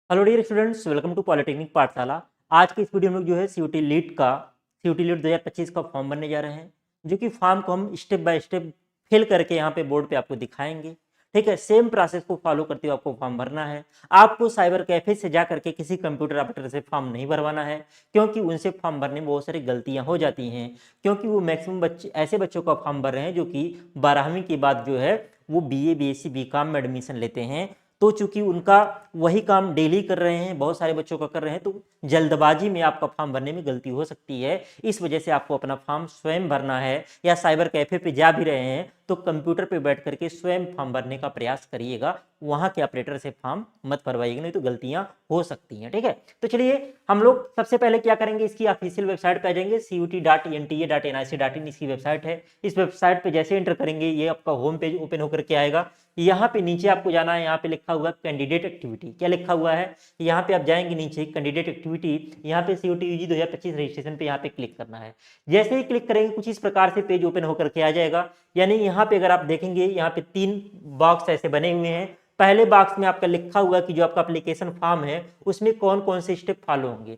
Hello dear students, welcome to polytechnic Pathshala. आज की इस वीडियो में हम लोग जो है सीयूटी लीट 2025 का फॉर्म भरने जा रहे हैं, जो कि फॉर्म को हम स्टेप बाय स्टेप फिल करके यहाँ पे बोर्ड पे आपको दिखाएंगे। ठीक है, सेम प्रोसेस को फॉलो करते हुए आपको फॉर्म भरना है। आपको साइबर कैफे से जा करके किसी कंप्यूटर ऑपरेटर से फॉर्म नहीं भरवाना है, क्योंकि उनसे फॉर्म भरने में बहुत सारी गलतियां हो जाती हैं। क्योंकि वो मैक्सिमम बच्चे ऐसे बच्चों का फॉर्म भर रहे हैं जो कि 12वीं के बाद जो है वो बीए बीएससी बीकॉम में एडमिशन लेते हैं। तो चूंकि उनका वही काम डेली कर रहे हैं, बहुत सारे बच्चों का कर रहे हैं, तो जल्दबाजी में आपका फॉर्म भरने में गलती हो सकती है। इस वजह से आपको अपना फॉर्म स्वयं भरना है, या साइबर कैफे पे जा भी रहे हैं तो कंप्यूटर पे बैठ करके स्वयं फॉर्म भरने का प्रयास करिएगा। वहां के ऑपरेटर से फॉर्म मत भरवाइएगा, नहीं तो गलतियां हो सकती हैं। ठीक है, तो चलिए हम लोग सबसे पहले क्या करेंगे, इसकी ऑफिशियल वेबसाइट पे आ जाएंगे। CUT.NTA.nic.in इसकी वेबसाइट है। इस वेबसाइट पे जैसे एंटर करेंगे ये आपका होम पेज ओपन होकर के आएगा। यहाँ पे नीचे आपको जाना है, यहाँ पे लिखा हुआ है कैंडिडेट एक्टिविटी। क्या लिखा हुआ है, यहाँ पे आप जाएंगे नीचे कैंडिडेट एक्टिविटी, यहाँ पे CUT UG 2025 रजिस्ट्रेशन पे यहाँ पे क्लिक करना है। जैसे ही क्लिक करेंगे कुछ इस प्रकार से पेज ओपन होकर के आ जाएगा। यानी यहाँ पे अगर आप देखेंगे, यहाँ पे 3 बॉक्स ऐसे बने हुए हैं। पहले बॉक्स में आपका लिखा हुआ कि जो आपका एप्लीकेशन फॉर्म है उसमें कौन कौन से स्टेप फॉलो होंगे।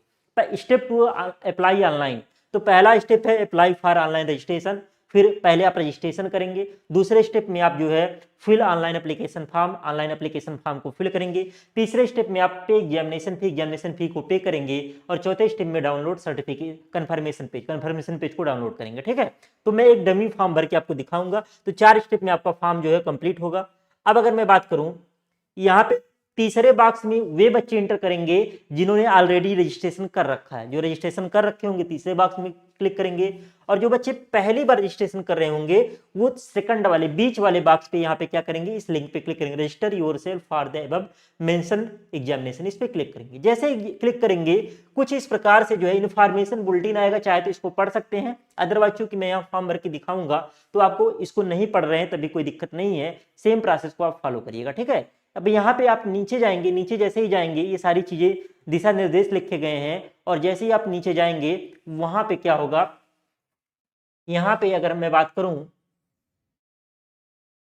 Step 2 apply online. तो पहला स्टेप है अप्लाई फॉर ऑनलाइन रजिस्ट्रेशन। फिर पहले आप रजिस्ट्रेशन करेंगे। दूसरे स्टेप में आप जो है फिल ऑनलाइन एप्लीकेशन फॉर्म को फिल करेंगे। तीसरे स्टेप में आप पे एग्जामिनेशन फी को पे करेंगे। और चौथे स्टेप में डाउनलोड सर्टिफिकेट कन्फर्मेशन पेज को डाउनलोड करेंगे। ठीक है, तो मैं एक डमी फॉर्म भर के आपको दिखाऊंगा। तो 4 स्टेप में आपका फॉर्म जो है कंप्लीट होगा। अब अगर मैं बात करूं, यहाँ पे तीसरे बॉक्स में वे बच्चे इंटर करेंगे जिन्होंने ऑलरेडी रजिस्ट्रेशन कर रखा है। जो रजिस्ट्रेशन कर रखे होंगे तीसरे बॉक्स में क्लिक करेंगे। और जो बच्चे पहली बार रजिस्ट्रेशन कर रहे होंगे वो सेकंड वाले बीच वाले बॉक्स पे यहाँ पे क्या करेंगे, इस लिंक पे क्लिक करेंगे, register yourself for the above mention examination. इस पे क्लिक करेंगे। जैसे ही क्लिक करेंगे कुछ इस प्रकार से जो है इन्फॉर्मेशन बुलेटिन आएगा। चाहे तो इसको पढ़ सकते हैं, अदरवाइज चूंकि मैं यहाँ फॉर्म भर के दिखाऊंगा तो आपको इसको नहीं पढ़ रहे हैं तभी कोई दिक्कत नहीं है। सेम प्रोसेस को आप फॉलो करिएगा। ठीक है, अब यहाँ पे आप नीचे जाएंगे, नीचे जैसे ही जाएंगे ये सारी चीजें दिशा निर्देश लिखे गए हैं। और जैसे ही आप नीचे जाएंगे वहां पे क्या होगा, यहाँ पे अगर मैं बात करूं,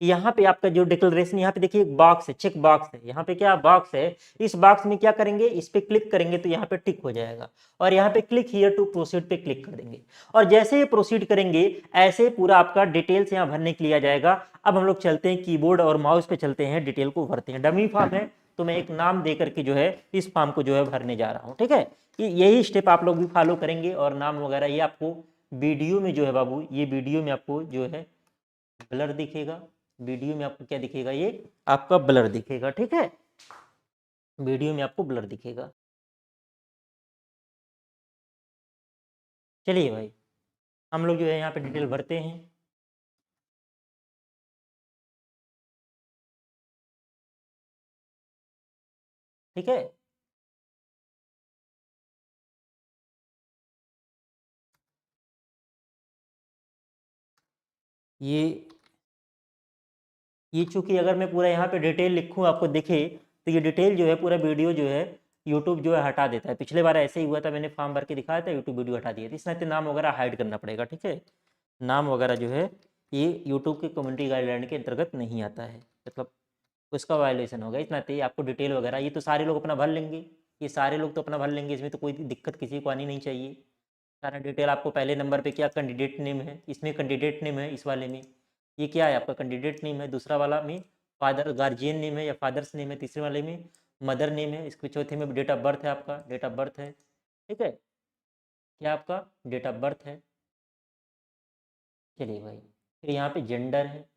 यहाँ पे आपका जो डिक्लेरेशन, यहाँ पे देखिए एक बॉक्स है, चेक बॉक्स है। यहाँ पे क्या बॉक्स है, इस बॉक्स में क्या करेंगे, इस पे क्लिक करेंगे तो यहाँ पे टिक हो जाएगा। और यहाँ पे क्लिक हियर टू प्रोसीड पे क्लिक कर देंगे। और जैसे ही प्रोसीड करेंगे ऐसे पूरा आपका डिटेल्स यहाँ भरने के लिए आ जाएगा। अब हम लोग चलते हैं कीबोर्ड और माउस पे चलते हैं, डिटेल को भरते हैं। डमी फॉर्म है तो मैं एक नाम दे करके जो है इस फॉर्म को जो है भरने जा रहा हूँ। ठीक है, यही स्टेप आप लोग भी फॉलो करेंगे। और नाम वगैरह ये आपको वीडियो में जो है बाबू, ये वीडियो में आपको जो है ब्लर दिखेगा। वीडियो में आपको क्या दिखेगा, ये आपका ब्लर दिखेगा। ठीक है, वीडियो में आपको ब्लर दिखेगा। चलिए भाई, हम लोग जो है यहाँ पे डिटेल भरते हैं। ठीक है, ये चूंकि अगर मैं पूरा यहाँ पे डिटेल लिखूँ आपको दिखे, तो ये डिटेल जो है पूरा वीडियो जो है यूट्यूब जो है हटा देता है। पिछले बार ऐसे ही हुआ था, मैंने फॉर्म भर के दिखाया था, यूट्यूब वीडियो हटा दिया था। इस नाते नाम वगैरह हाइड करना पड़ेगा। ठीक है, नाम वगैरह जो है ये यूट्यूब के कम्युनिटी गाइडलाइन के अंतर्गत नहीं आता है, मतलब उसका वायलेशन होगा। इस नाते आपको डिटेल वगैरह ये तो सारे लोग अपना भर लेंगे, ये सारे लोग तो अपना भर लेंगे, इसमें तो कोई दिक्कत किसी को आनी नहीं चाहिए। सारा डिटेल आपको पहले नंबर पे क्या कैंडिडेट नेम है, इसमें कैंडिडेट नेम है, इस वाले में ये क्या है आपका कैंडिडेट नेम है। दूसरा वाला में फादर गार्जियन नेम है या फादर्स नेम है। तीसरे वाले में मदर नेम है। इसके चौथे में डेट ऑफ बर्थ है, आपका डेट ऑफ बर्थ है। ठीक है, क्या आपका डेट ऑफ बर्थ है। चलिए भाई, फिर यहाँ पे जेंडर है।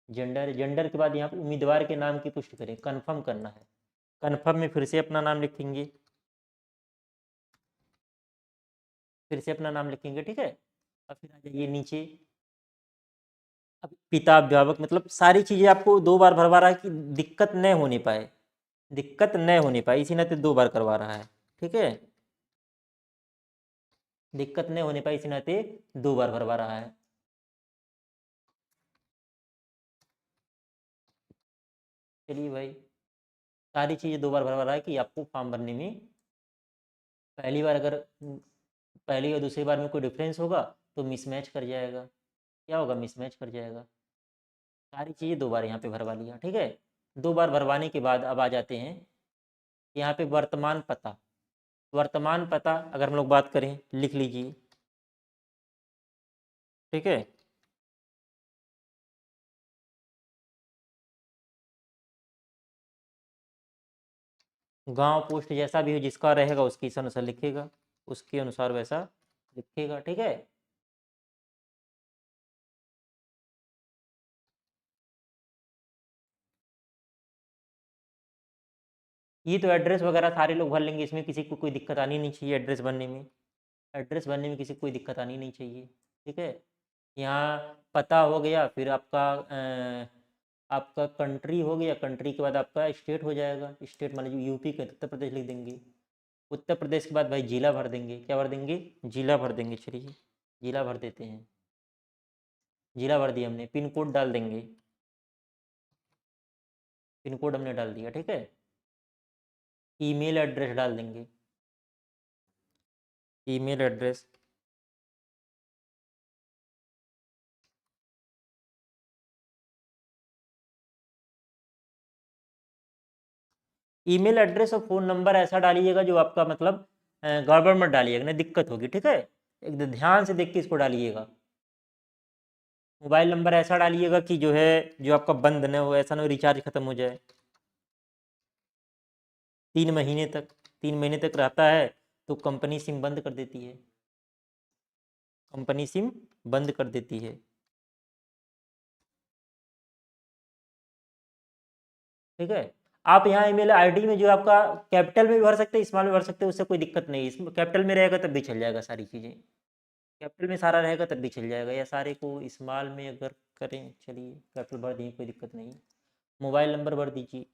जेंडर के बाद यहाँ पे उम्मीदवार के नाम की पुष्टि करें, कन्फर्म करना है। कन्फर्म में फिर से अपना नाम लिखेंगे, फिर से अपना नाम लिखेंगे। ठीक है, और फिर आ जाइए नीचे। अब पिता अभिभावक, मतलब सारी चीज़ें आपको 2 बार भरवा रहा है कि दिक्कत न होने पाए, दिक्कत न होने पाए, इसी नाते 2 बार करवा रहा है। ठीक है, दिक्कत न होने पाए इसी नाते 2 बार भरवा रहा है। चलिए भाई, सारी चीज़ें 2 बार भरवा रहा है कि आपको फॉर्म भरने में पहली बार अगर पहली और दूसरी बार में कोई डिफरेंस होगा तो मिसमैच कर जाएगा। क्या होगा, मिसमैच कर जाएगा। सारी चीज़ें 2 बार यहाँ पे भरवा लिया। ठीक है, 2 बार भरवाने के बाद अब आ जाते हैं यहाँ पे वर्तमान पता, वर्तमान पता अगर हम लोग बात करें लिख लीजिए, ठीक है। गांव पोस्ट जैसा भी हो जिसका रहेगा उसके इस अनुसार लिखेगा, उसके अनुसार वैसा लिखेगा, ठीक है। ये तो एड्रेस वगैरह सारे लोग भर लेंगे, इसमें किसी को कोई दिक्कत आनी नहीं चाहिए, एड्रेस भरने में, एड्रेस भरने में किसी को कोई दिक्कत आनी नहीं चाहिए, ठीक है। यहाँ पता हो गया, फिर आपका कंट्री हो गया, कंट्री के बाद आपका स्टेट हो जाएगा, स्टेट मान लीजिए यूपी के उत्तर प्रदेश लिख देंगे, उत्तर प्रदेश के बाद भाई जिला भर देंगे, क्या भर देंगे, जिला भर देंगे, चलिए जिला भर देते हैं, जिला भर दिया हमने, पिन कोड डाल देंगे, पिन कोड हमने डाल दिया, ठीक है। ईमेल एड्रेस डाल देंगे, ईमेल एड्रेस, ईमेल एड्रेस और फ़ोन नंबर ऐसा डालिएगा जो आपका मतलब गड़बड़ मत डालिएगा, नहीं दिक्कत होगी, ठीक है। एकदम ध्यान से देख के इसको डालिएगा। मोबाइल नंबर ऐसा डालिएगा कि जो है जो आपका बंद न हो, ऐसा ना हो रिचार्ज खत्म हो जाए 3 महीने तक, 3 महीने तक रहता है तो कंपनी सिम बंद कर देती है, कंपनी सिम बंद कर देती है, ठीक है। आप यहाँ ईमेल आईडी में जो आपका कैपिटल में भी भर सकते हैं, स्मॉल में भर सकते हैं, उससे कोई दिक्कत नहीं, इसमें कैपिटल में रहेगा तब भी चल जाएगा, सारी चीज़ें कैपिटल में सारा रहेगा तब भी चल जाएगा, या सारे को स्मॉल में अगर करें, चलिए कैपिटल भर दिए कोई दिक्कत नहीं। मोबाइल नंबर भर दीजिए,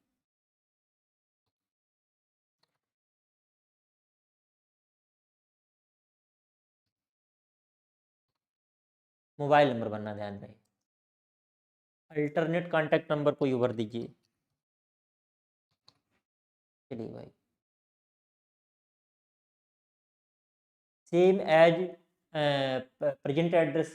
मोबाइल नंबर भरना ध्यान रहे, अल्टरनेट कॉन्टैक्ट नंबर कोई भर दीजिए, चलिए भाई। Same as present address,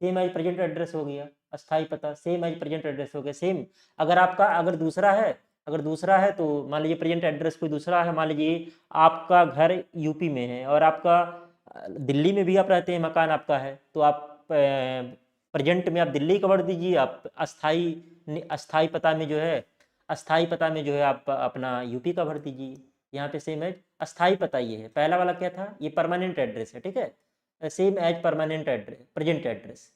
same as present address हो गया, अस्थाई पता सेम एज प्रेजेंट एड्रेस हो गया, सेम। अगर आपका अगर दूसरा है, अगर दूसरा है तो मान लीजिए प्रेजेंट एड्रेस कोई दूसरा है, मान लीजिए आपका घर यूपी में है और आपका दिल्ली में भी आप रहते हैं, मकान आपका है, तो आप प्रेजेंट में आप दिल्ली का भर दीजिए, आप अस्थाई अस्थाई पता में जो है, अस्थाई पता में जो है आप अपना यूपी का भर दीजिए। यहाँ पे सेम एज अस्थाई पता ये है, पहला वाला क्या था, ये परमानेंट एड्रेस है, ठीक है। Same as permanent address, present address,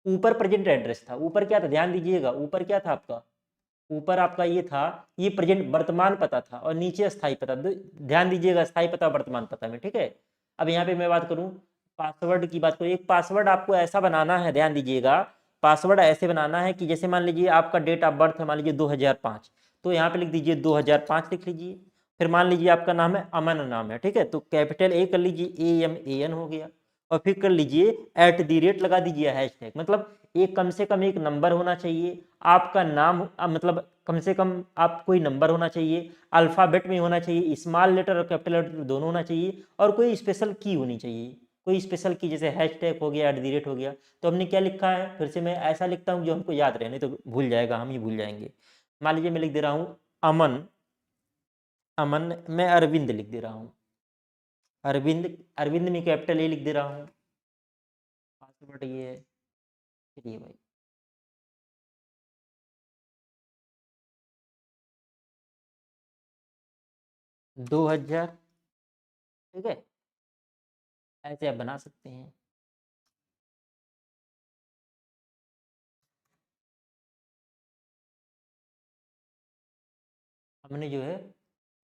ऊपर प्रेजेंट एड्रेस था, ऊपर क्या था ध्यान दीजिएगा, ऊपर क्या था आपका, ऊपर आपका ये था, ये प्रेजेंट वर्तमान पता था, और नीचे अस्थाई पता, ध्यान दीजिएगा अस्थाई पता वर्तमान पता में, ठीक है। अब यहाँ पे मैं बात करूँ, पासवर्ड की बात करूँ, एक पासवर्ड आपको ऐसा बनाना है, ध्यान दीजिएगा, पासवर्ड ऐसे बनाना है कि जैसे मान लीजिए आपका डेट ऑफ बर्थ है मान लीजिए 2005, तो यहाँ पे लिख दीजिए 2005 लिख लीजिए। फिर मान लीजिए आपका नाम है अमन नाम है, ठीक है, तो कैपिटल ए कर लीजिए, AMAN हो गया, और फिर कर लीजिए @ लगा दीजिए, हैशटैग, मतलब एक कम से कम एक नंबर होना चाहिए, आपका नाम मतलब कम से कम आप कोई नंबर होना चाहिए, अल्फ़ाबेट में होना चाहिए, स्मॉल लेटर और कैपिटल लेटर दोनों होना चाहिए, और कोई स्पेशल की होनी चाहिए, कोई स्पेशल की, जैसे हैशटैग हो गया, @ हो गया। तो हमने क्या लिखा है, फिर से मैं ऐसा लिखता हूँ जो हमको याद रहे, नहीं तो भूल जाएगा, हम ही भूल जाएंगे। मान लीजिए मैं लिख दे रहा हूँ अमन, अमन, मैं अरविंद लिख दे रहा हूँ, अरविंद, अरविंद में कैपिटल ए लिख दे रहा हूँ, पासवर्ड ये है, चलिए भाई। 2000, ठीक है, ऐसे आप बना सकते हैं। हमने जो है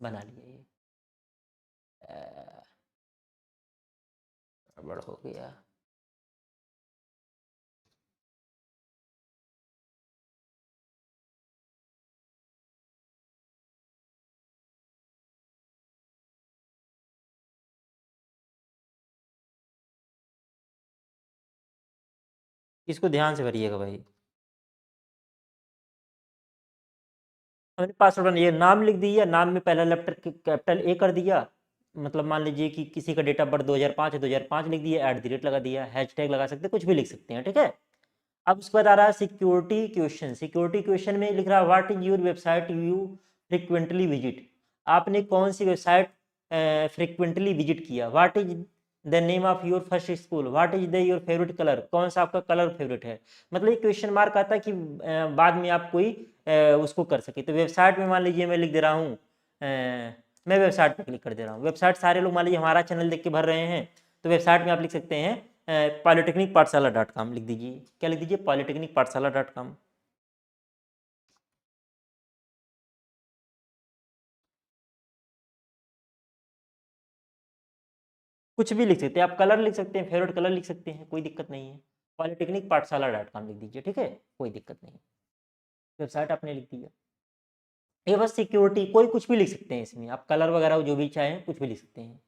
बना लिया ये, गड़बड़ हो गया, इसको ध्यान से भरिएगा भाई। हमने पासवर्ड बना, ये नाम लिख दिया, नाम में पहला लेटर कैपिटल ए कर दिया, मतलब मान लीजिए कि किसी का डेट ऑफ बर्थ 2005 है, 2005 लिख दिया, @ लगा दिया, हैशटैग लगा सकते हैं, कुछ भी लिख सकते हैं, ठीक है। अब उसके बाद आ रहा है सिक्योरिटी क्वेश्चन, सिक्योरिटी क्वेश्चन में लिख रहा है what is your website you frequently visit, आपने कौन सी वेबसाइट फ्रिक्वेंटली विजिट किया। What is the name of your first school, what is the your favourite colour, कौन सा आपका कलर फेवरेट है। मतलब ये क्वेश्चन मार्क आता है कि बाद में आप कोई उसको कर सके। तो वेबसाइट में मान लीजिए मैं लिख दे रहा हूँ, मैं वेबसाइट पे क्लिक कर दे रहा हूँ। वेबसाइट सारे लोग मान लीजिए हमारा चैनल देख के भर रहे हैं, तो वेबसाइट में आप लिख सकते हैं पॉलिटेक्निक पाठशाला .com लिख दीजिए। क्या लिख दीजिए, पॉलिटेक्निक पाठशाला .com। कुछ भी लिख सकते हैं आप, कलर लिख सकते हैं, फेवरेट कलर लिख सकते हैं, कोई दिक्कत नहीं है। पॉलिटेक्निक पाठशाला .com लिख दीजिए, ठीक है, कोई दिक्कत नहीं। वेबसाइट आपने लिख दिया। ये बस सिक्योरिटी, कोई कुछ भी लिख सकते हैं इसमें, आप कलर वगैरह जो भी चाहें कुछ भी लिख सकते हैं।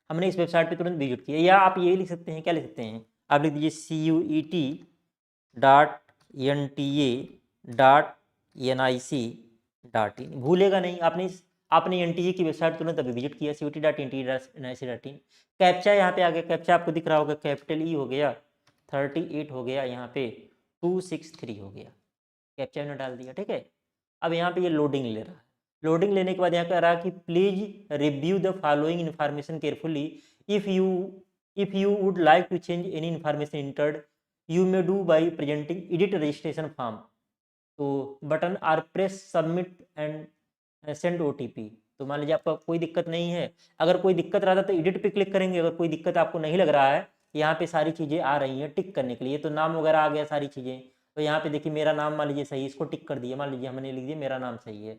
हमने इस वेबसाइट पे तुरंत विजिट किया। या आप ये लिख सकते हैं, क्या लिख सकते हैं, आप लिख दीजिए CUET.NTA.NIC.in, भूलेगा नहीं। आपने NTA की वेबसाइट तुरंत अभी विजिट किया, CUET.NTA.NIC.in। कैप्चा यहाँ पे आ गया, कैप्चा आपको दिख रहा होगा, कैपिटल E हो गया, 38 हो गया, यहाँ पे 263 हो गया, कैप्चा ने डाल दिया, ठीक है। अब यहाँ पे ये लोडिंग ले रहा है। लोडिंग लेने के बाद यहाँ कह रहा है कि please review the following information carefully, if you would like to change any information entered you may do by presenting edit registration form, तो button or press submit and send OTP। तो मान लीजिए आपका कोई दिक्कत नहीं है, अगर कोई दिक्कत रहा था तो एडिट पे क्लिक करेंगे, अगर कोई दिक्कत आपको नहीं लग रहा है, यहाँ पे सारी चीज़ें आ रही हैं टिक करने के लिए, तो नाम वगैरह आ गया सारी चीज़ें। तो यहाँ पे देखिए मेरा नाम मान लीजिए सही, इसको टिक कर दिया, मान लीजिए हमने लिख दिया मेरा नाम सही है,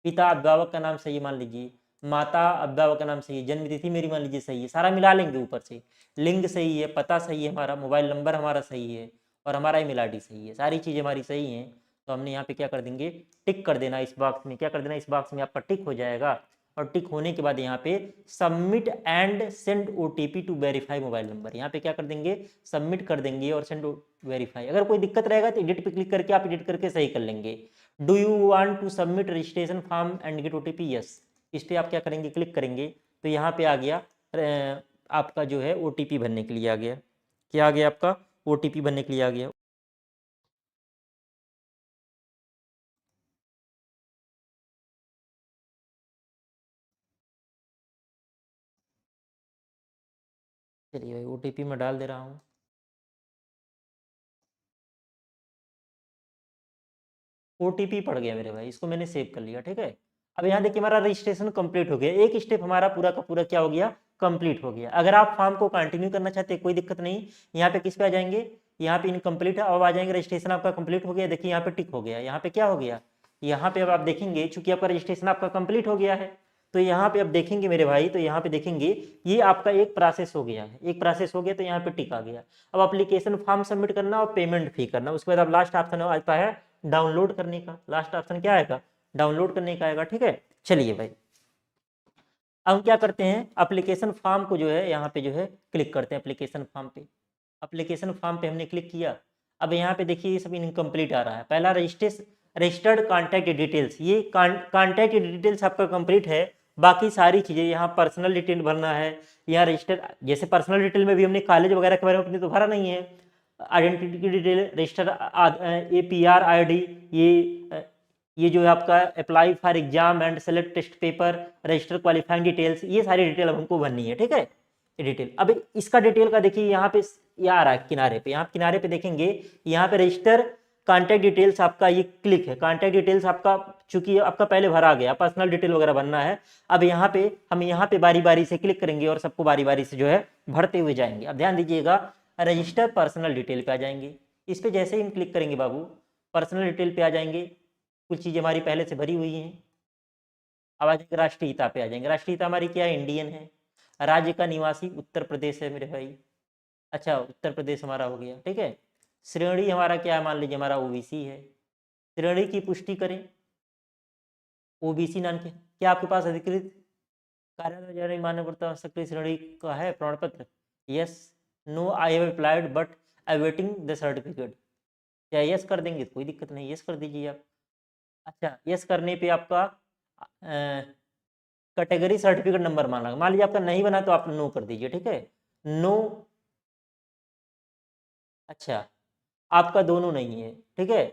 पिता अभिभावक का नाम सही है मान लीजिए, माता अभिभावक का नाम सही है, जन्म तिथि मेरी मान लीजिए सही है, सारा मिला लेंगे ऊपर से, लिंग सही है, पता सही है, हमारा मोबाइल नंबर हमारा सही है, और हमारा ईमेल ID सही है, सारी चीज़ें हमारी सही हैं। तो हमने यहाँ पे क्या कर देंगे, टिक कर देना इस बॉक्स में, क्या कर देना इस बॉक्स में आपका टिक हो जाएगा। और टिक होने के बाद यहाँ पे submit and send OTP to verify mobile number, यहाँ पे क्या कर देंगे, सबमिट कर देंगे और सेंड वेरीफाई। अगर कोई दिक्कत रहेगा तो एडिट पे क्लिक करके आप एडिट करके सही कर लेंगे। Do you want to submit registration form and get OTP, yes, इस पर आप क्या करेंगे, क्लिक करेंगे, तो यहाँ पे आ गया आपका जो है OTP भरने के लिए आ गया। क्या आ गया आपका, OTP भरने के लिए आ गया। चलिए भाई OTP मैं डाल दे रहा हूँ। OTP पड़ गया मेरे भाई, इसको मैंने सेव कर लिया, ठीक है। अब यहाँ देखिए हमारा रजिस्ट्रेशन कंप्लीट हो गया, एक स्टेप हमारा पूरा का पूरा क्या हो गया, कंप्लीट हो गया। अगर आप फॉर्म को कंटिन्यू करना चाहते हैं कोई दिक्कत नहीं, यहाँ पे किस पे आ जाएंगे, यहाँ पे इनकम्प्लीट है, अब आ जाएंगे रजिस्ट्रेशन आपका कंप्लीट हो गया, देखिए यहाँ पे टिक हो गया, यहाँ पे क्या हो गया, यहाँ पे अब आप देखेंगे चूंकि आपका रजिस्ट्रेशन आपका कंप्लीट हो गया है, तो यहाँ पे अब देखेंगे मेरे भाई, तो यहाँ पे देखेंगे ये आपका एक प्रोसेस हो गया है, एक प्रोसेस हो गया, तो यहाँ पे टिक आ गया। अब एप्लीकेशन फॉर्म सबमिट करना और पेमेंट फी करना, उसके बाद अब लास्ट ऑप्शन आता है डाउनलोड करने का, लास्ट ऑप्शन क्या आएगा, डाउनलोड करने का आएगा, ठीक है। चलिए भाई अब हम क्या करते हैं, एप्लीकेशन फॉर्म को जो है यहाँ पे जो है क्लिक करते हैं, एप्लीकेशन फॉर्म पे, एप्लीकेशन फॉर्म पे हमने क्लिक किया। अब यहाँ पे देखिए ये सब इनकम्प्लीट आ रहा है, पहला रजिस्टर्ड कॉन्टैक्ट डिटेल्स, ये कॉन्टैक्ट डिटेल्स आपका कंप्लीट है, बाकी सारी चीज़ें यहाँ पर्सनल डिटेल भरना है, यहाँ रजिस्टर, जैसे पर्सनल डिटेल में भी हमने कॉलेज वगैरह के बारे में अपने तो भरा नहीं है, आइडेंटिटी की डिटेल, रजिस्टर APR ID, ये जो है आपका apply for exam and select test paper, register qualifying details, ये सारी डिटेल अब हमको भरनी है, ठीक है। ये डिटेल, अब इसका डिटेल का देखिए यहाँ पे ये आ रहा है किनारे पे, यहाँ किनारे पे देखेंगे, यहाँ पे रजिस्टर कॉन्टैक्ट डिटेल्स आपका ये क्लिक है, कॉन्टैक्ट डिटेल्स आपका चूंकि आपका पहले भरा गया, पर्सनल डिटेल वगैरह भरना है। अब यहाँ पे हम यहाँ पे बारी बारी से क्लिक करेंगे और सबको बारी बारी से जो है भरते हुए जाएंगे। अब ध्यान दीजिएगा, रजिस्टर पर्सनल डिटेल पे आ जाएंगे, इस पे जैसे ही हम क्लिक करेंगे बाबू, पर्सनल डिटेल पे आ जाएंगे, कुछ चीज़ें हमारी पहले से भरी हुई हैं। अब आ जाएंगे राष्ट्रीयता पे आ जाएंगे, राष्ट्रीयता हमारी क्या है, इंडियन है। राज्य का निवासी उत्तर प्रदेश है मेरे भाई, अच्छा उत्तर प्रदेश हमारा हो गया, ठीक है। श्रेणी हमारा क्या है, मान लीजिए हमारा OBC है, श्रेणी की पुष्टि करें, OBC नाम के, क्या आपके पास अधिकृत कार्यालय मान्यता सक्रिय श्रेणी का है प्रमाण पत्र, yes, no I have applied but awaiting the certificate, क्या यस कर देंगे, कोई दिक्कत नहीं, यस कर दीजिए आप। अच्छा यस करने पे आपका कैटेगरी सर्टिफिकेट नंबर मांगा, मान लीजिए आपका नहीं बना तो आप नो कर दीजिए, ठीक है, नो। अच्छा आपका दोनों नहीं है, ठीक है,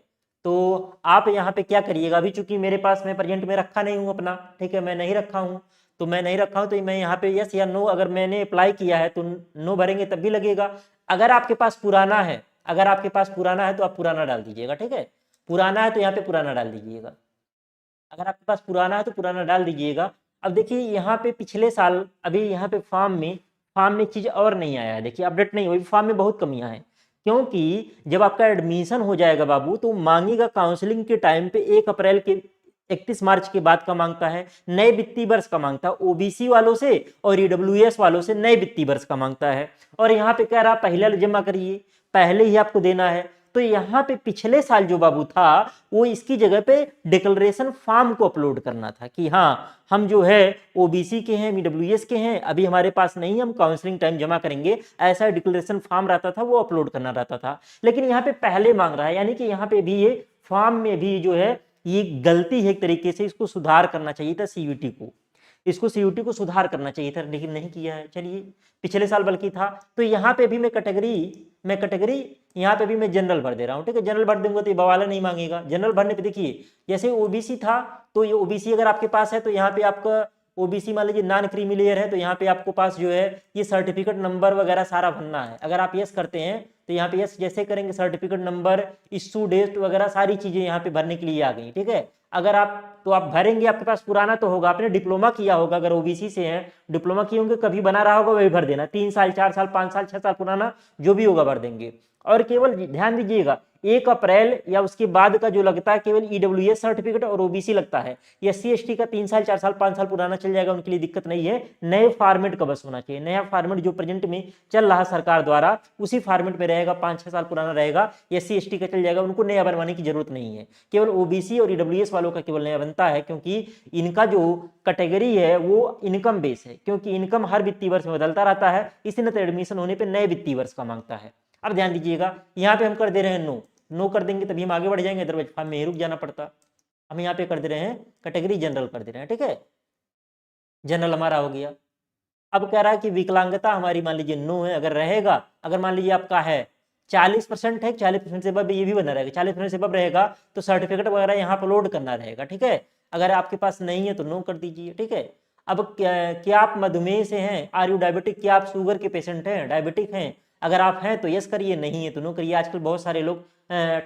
तो आप यहाँ पे क्या करिएगा, अभी चूंकि मेरे पास मैं प्रेजेंट में रखा नहीं हूँ अपना, ठीक है, मैं नहीं रखा हूँ, तो मैं नहीं रखा हूँ तो मैं यहाँ पे यस या नो, अगर मैंने अप्लाई किया है तो नो भरेंगे तब भी लगेगा। अगर आपके पास पुराना है, अगर आपके पास पुराना है तो आप पुराना डाल दीजिएगा, ठीक है, पुराना है तो यहाँ पे पुराना डाल दीजिएगा, अगर आपके पास पुराना है तो पुराना डाल दीजिएगा। अब देखिए यहाँ पे पिछले साल अभी यहाँ पे फॉर्म में चीज़ और नहीं आया है, देखिए अपडेट नहीं हुई, फॉर्म में बहुत कमियां हैं, क्योंकि जब आपका एडमिशन हो जाएगा बाबू तो मांगेगा काउंसलिंग के टाइम पे 1 अप्रैल के 31 मार्च के बाद का मांगता है, नए वित्तीय वर्ष का मांगता है, ओबीसी वालों से और ईडब्ल्यूएस वालों से नए वित्तीय वर्ष का मांगता है, और यहाँ पे कह रहा पहले जमा करिए, पहले ही आपको देना है। तो यहाँ पे पिछले साल जो बाबू था वो इसकी जगह पे डिक्लेरेशन फॉर्म को अपलोड करना था कि हाँ हम जो है ओबीसी के हैं, ईडब्ल्यूएस के हैं, अभी हमारे पास नहीं, हम काउंसलिंग टाइम जमा करेंगे, ऐसा डिक्लेरेशन फॉर्म रहता था, वो अपलोड करना रहता था। लेकिन यहाँ पे पहले मांग रहा है, यानी कि यहाँ पे भी ये फॉर्म में भी जो है ये गलती है एक तरीके से, इसको सुधार करना चाहिए था सीयूटी को, इसको सीयूटी को सुधार करना चाहिए था, लेकिन नहीं किया है। चलिए पिछले साल बल्कि था, तो यहाँ पे भी मैं कैटेगरी यहाँ पे भी मैं जनरल भर दे रहा हूँ, ठीक है, जनरल भर दूंगा तो ये बवाला नहीं मांगेगा। जनरल भरने पे देखिए जैसे ओबीसी था, तो ये ओबीसी अगर आपके पास है तो यहाँ पे आपका ओबीसी मान लीजिए नॉन क्रीमी लेयर है, तो यहाँ पे आपको पास जो है ये सर्टिफिकेट नंबर वगैरह सारा भरना है। अगर आप यस करते हैं तो यहाँ पे यस जैसे करेंगे, सर्टिफिकेट नंबर, इशू डेट वगैरह सारी चीजें यहाँ पे भरने के लिए आ गई, ठीक है। अगर आप तो आप भरेंगे, आपके पास पुराना तो होगा, आपने डिप्लोमा किया होगा, अगर ओबीसी से हैं डिप्लोमा किए होंगे, कभी बना रहा होगा वही भर देना, 3 साल 4 साल 5 साल 6 साल पुराना जो भी होगा भर देंगे। और केवल ध्यान दीजिएगा 1 अप्रैल या उसके बाद का जो लगता है केवल ईडब्ल्यूएस सर्टिफिकेट और ओबीसी लगता है, एससी एसटी का 3 साल 4 साल 5 साल पुराना चल जाएगा, उनके लिए दिक्कत नहीं है। नए फॉर्मेट का बस होना चाहिए, नया फॉर्मेट जो प्रेजेंट में चल रहा सरकार द्वारा उसी फॉर्मेट में रहेगा, 5-6 साल पुराना रहेगा, एससी एसटी का चल जाएगा, उनको नया बनवाने की जरूरत नहीं है। केवल ओबीसी और ईडब्ल्यूएस वालों का केवल नया बनता है, क्योंकि इनका जो कैटेगरी है वो इनकम बेस है, क्योंकि इनकम हर वित्तीय वर्ष में बदलता रहता है, इसलिए एडमिशन होने पर नए वित्तीय वर्ष का मांगता है। अब ध्यान दीजिएगा यहाँ पे हम कर दे रहे हैं नो कर देंगे तभी हम आगे बढ़ जाएंगे, अदरवाइज फॉर्म में ही रुक जाना पड़ता। हम यहाँ पे कर दे रहे हैं कैटेगरी जनरल कर दे रहे हैं, ठीक है, जनरल हमारा हो गया। अब कह रहा है कि विकलांगता हमारी मान लीजिए नो है, अगर रहेगा, अगर मान लीजिए आपका है 40% है, 40% से अब ये भी बना रहेगा, 40% से अब रहेगा तो सर्टिफिकेट वगैरह यहाँ पर लोड करना रहेगा, ठीक है। अगर आपके पास नहीं है तो नो कर दीजिए, ठीक है। अब क्या आप मधुमेह से हैं, आर यू डायबिटिक, क्या आप शुगर के पेशेंट हैं, डायबिटिक हैं, अगर आप हैं तो यस करिए, नहीं है तो नो करिए। आजकल बहुत सारे लोग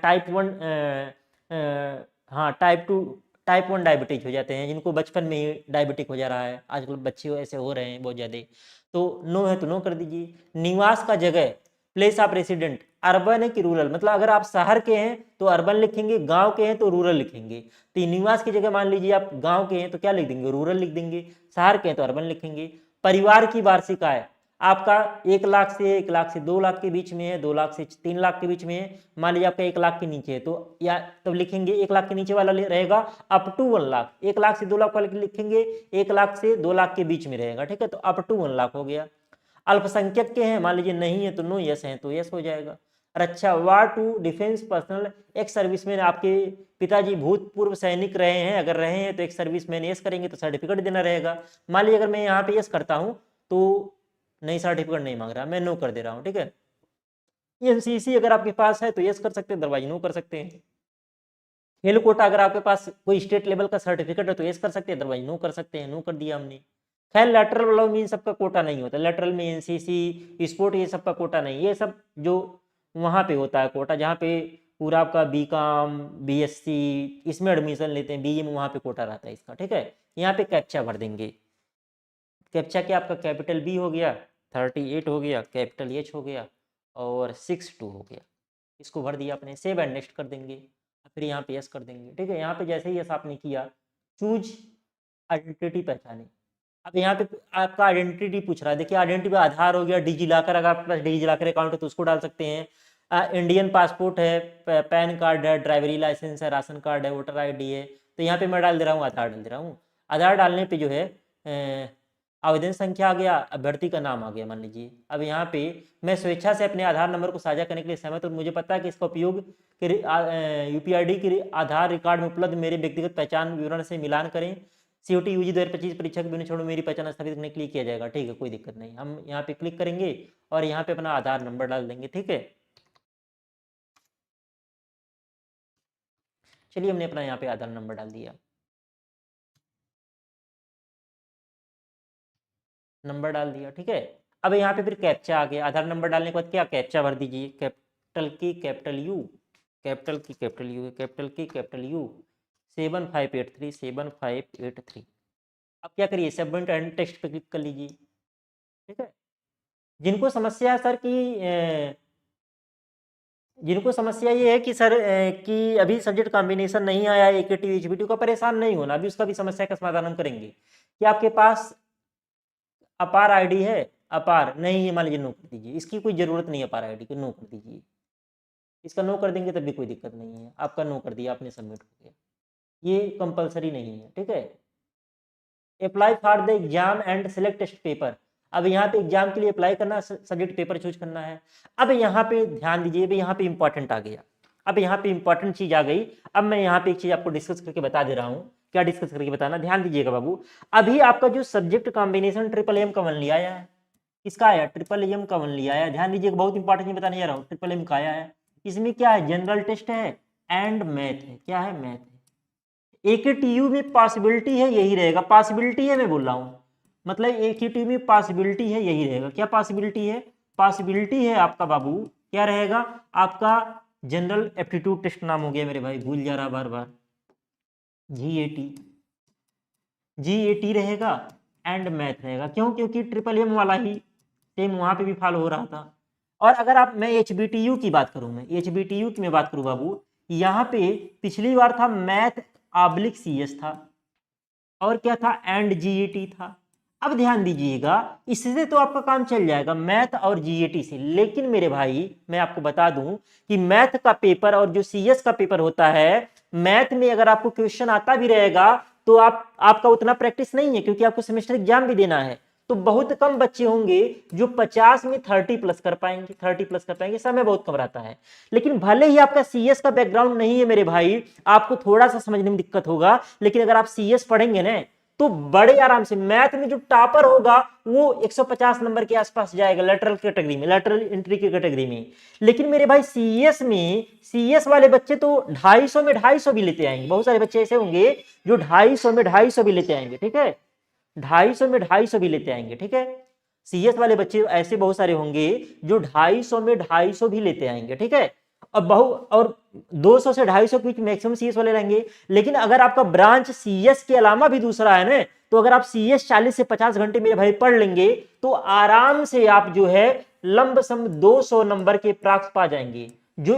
टाइप 1 हाँ टाइप 1 डायबिटीज हो जाते हैं, जिनको बचपन में ही डायबिटिक हो जा रहा है, आजकल बच्चे ऐसे हो रहे हैं बहुत ज़्यादा। तो नो है तो नो कर दीजिए। निवास का जगह, प्लेस ऑफ रेसिडेंट, अर्बन है कि रूरल, मतलब अगर आप शहर के हैं तो अर्बन लिखेंगे, गांव के हैं तो रूरल लिखेंगे। तो निवास की जगह मान लीजिए आप गांव के हैं तो क्या लिख देंगे, रूरल लिख देंगे, शहर के हैं तो अर्बन लिखेंगे। परिवार की वार्षिक आय आपका 1 लाख से 2 लाख के बीच में है, 2 लाख से 3 लाख के बीच में है, मान लीजिए आपका 1 लाख के नीचे है तो या तब लिखेंगे 1 लाख के नीचे वाला रहेगा अप टू 1 लाख, 1 लाख से 2 लाख वाले लिखेंगे 1 लाख से 2 लाख के बीच में रहेगा, ठीक है, तो अप टू 1 लाख हो गया। अल्पसंख्यक के हैं, मान लीजिए नहीं है तो नो, यस है तो यस हो जाएगा। और अच्छा, वार टू डिफेंस पर्सनल, एक सर्विसमैन, आपके पिताजी भूतपूर्व सैनिक रहे हैं, अगर रहे हैं तो एक सर्विसमैन यस करेंगे तो सर्टिफिकेट देना रहेगा। मान लीजिए अगर मैं यहाँ पे यस करता हूँ तो नहीं, सर्टिफिकेट नहीं मांग रहा, मैं नो कर दे रहा हूँ, ठीक है। एनसीसी अगर आपके पास है तो यस कर सकते हैं, अदरवाइज नो कर सकते हैं। खेल कोटा अगर आपके पास कोई स्टेट लेवल का सर्टिफिकेट है तो यस कर सकते हैं, अदरवाइज नो कर सकते हैं, नो कर दिया हमने। खैर लेटरल वालों में इन सबका कोटा नहीं होता, लेटरल में एनसीसी स्पोर्ट ये सबका कोटा नहीं, ये सब जो वहाँ पे होता है कोटा, जहाँ पे पूरा आपका बीकॉम बीएससी इसमें एडमिशन लेते हैं, बीए में वहाँ पे कोटा रहता है इसका, ठीक है। यहाँ पे कैप्चा भर देंगे, कैप्चा क्या आपका कैपिटल बी हो गया, 38 हो गया, कैपिटल एच हो गया और 62 हो गया, इसको भर दिया आपने, सेव एंड नेक्स्ट कर देंगे, फिर यहाँ पे यस कर देंगे, ठीक है। यहाँ पे जैसे ही यस आपने किया, चूज आइडेंटिटी पहचाने, अब यहाँ पे आपका आइडेंटिटी पूछ रहा है, देखिए आइडेंटिटी पे आधार हो गया, डिजी लॉकर, अगर आपके पास डिजी लॉकर अकाउंट है तो उसको डाल सकते हैं, इंडियन पासपोर्ट है, पैन कार्ड है, ड्राइवरी लाइसेंस है, राशन कार्ड है, वोटर आईडी है, तो यहाँ पे मैं डाल दे रहा हूँ आधार डाल दे रहा हूँ। आधार डालने पे जो है आवेदन संख्या आ गया, अभ्यर्थी का नाम आ गया मान लीजिए। अब यहाँ पे मैं स्वेच्छा से अपने आधार नंबर को साझा करने के लिए सहमत हूँ, मुझे पता है कि इसका उपयोग यूपीआईडी के आधार रिकॉर्ड में उपलब्ध मेरे व्यक्तिगत पहचान विवरण से मिलान करें, सीओटी यूजी 2025 परीक्षा के बिना छोड़ो मेरी पहचान स्थापित करने के लिए किया जाएगा, ठीक है, कोई दिक्कत नहीं। हम यहाँ पे क्लिक करेंगे और यहाँ पे अपना आधार नंबर डाल देंगे, ठीक है। चलिए हमने अपना यहाँ पे आधार नंबर डाल दिया, नंबर डाल दिया, ठीक है। अब यहाँ पे फिर कैप्चा आ गया, आधार नंबर डालने के बाद क्या कैप्चा भर दीजिए, कैपिटल की कैपिटल यू, कैपिटल की कैपिटल यू, कैपिटल की कैपिटल यू 7583 7583। अब क्या करिए, सबमिट एंड टेक्स्ट पे क्लिक कर लीजिए, ठीक है। जिनको समस्या है सर जिनको समस्या ये है कि सर कि अभी सब्जेक्ट कॉम्बिनेशन नहीं आया है AKT HBT का, परेशान नहीं होना, अभी उसका भी समस्या का समाधान हम करेंगे। कि आपके पास अपार आईडी है, अपार नहीं है मान लीजिए, नो कर दीजिए, इसकी कोई जरूरत नहीं है अपार आईडी की, नो कर दीजिए, इसका नो कर देंगे तब भी कोई दिक्कत नहीं है, आपका नो कर दिया आपने, सबमिट हो गया, ये कंपलसरी नहीं है, ठीक है। Apply for the exam and select test paper, अब यहाँ पे एग्जाम के लिए अप्लाई करना, सब्जेक्ट पेपर चूज करना है। अब यहाँ पे ध्यान दीजिए, यहाँ पे इंपॉर्टेंट आ गया, अब यहाँ पे इंपॉर्टेंट चीज आ गई। अब मैं यहाँ पे एक चीज आपको डिस्कस करके बता दे रहा हूँ, क्या डिस्कस करके बताना, ध्यान दीजिएगा बाबू। अभी आपका जो सब्जेक्ट कॉम्बिनेशन MMM का ओनली आया है, किसका आया, MMM का ओनली आया, ध्यान दीजिएगा, बहुत इंपॉर्टेंट बताने जा रहा हूँ, MMM का आया है। इसमें क्या है, जनरल टेस्ट है एंड मैथ है, क्या है, मैथ है। AKTU में पॉसिबिलिटी है यही रहेगा, पॉसिबिलिटी है मैं बोल रहा हूं, मतलब AKTU में पॉसिबिलिटी है यही रहेगा, क्या पॉसिबिलिटी है, पॉसिबिलिटी है आपका बाबू, क्या रहेगा आपका, जनरल एप्टीट्यूड टेस्ट नाम हो गया मेरे भाई, भूल जा रहा बार बार, GAT रहेगा एंड मैथ रहेगा, क्यों, क्योंकि MMM वाला ही सेम वहां पे भी फॉलो हो रहा था। और अगर आप, मैं HBTU की बात करूं, मैं HBTU की मैं बात करूं बाबू, यहाँ पे पिछली बार था मैथ /CS था, और क्या था, एंड GAT था। अब ध्यान दीजिएगा, इससे तो आपका काम चल जाएगा, मैथ और GAT से, लेकिन मेरे भाई मैं आपको बता दूं कि मैथ का पेपर और जो CS का पेपर होता है, मैथ में अगर आपको क्वेश्चन आता भी रहेगा तो आपका उतना प्रैक्टिस नहीं है, क्योंकि आपको सेमेस्टर एग्जाम भी देना है। तो बहुत कम बच्चे होंगे जो 50 में 30 प्लस कर पाएंगे, 30 प्लस कर पाएंगे, समय बहुत कम रहता है। लेकिन भले ही आपका CS का बैकग्राउंड नहीं है मेरे भाई, आपको थोड़ा सा समझने में दिक्कत होगा, लेकिन अगर आप CS पढ़ेंगे ना तो बड़े आराम से, मैथ में जो टॉपर होगा वो 150 नंबर के आसपास जाएगा, लेटरल कैटेगरी में, लेटरल एंट्री की कैटेगरी में। लेकिन मेरे भाई CS वाले बच्चे तो 250 में 250 भी लेते आएंगे, बहुत सारे बच्चे ऐसे होंगे जो 250 में 250 भी लेते आएंगे, ठीक है, 250 में 250 भी लेते आएंगे, ठीक है। CS वाले बच्चे ऐसे बहुत सारे होंगे जो 250 में 250 भी लेते आएंगे, ठीक है। अब और 200 से 250 के बीच मैक्सिमम CS वाले रहेंगे। लेकिन अगर आपका ब्रांच CS के अलावा भी दूसरा है ना, तो अगर आप CS 40 से 50 घंटे मेरे भाई पढ़ लेंगे तो आराम से आप जो है लंबसम 200 नंबर के प्राप्त पा जाएंगे। जो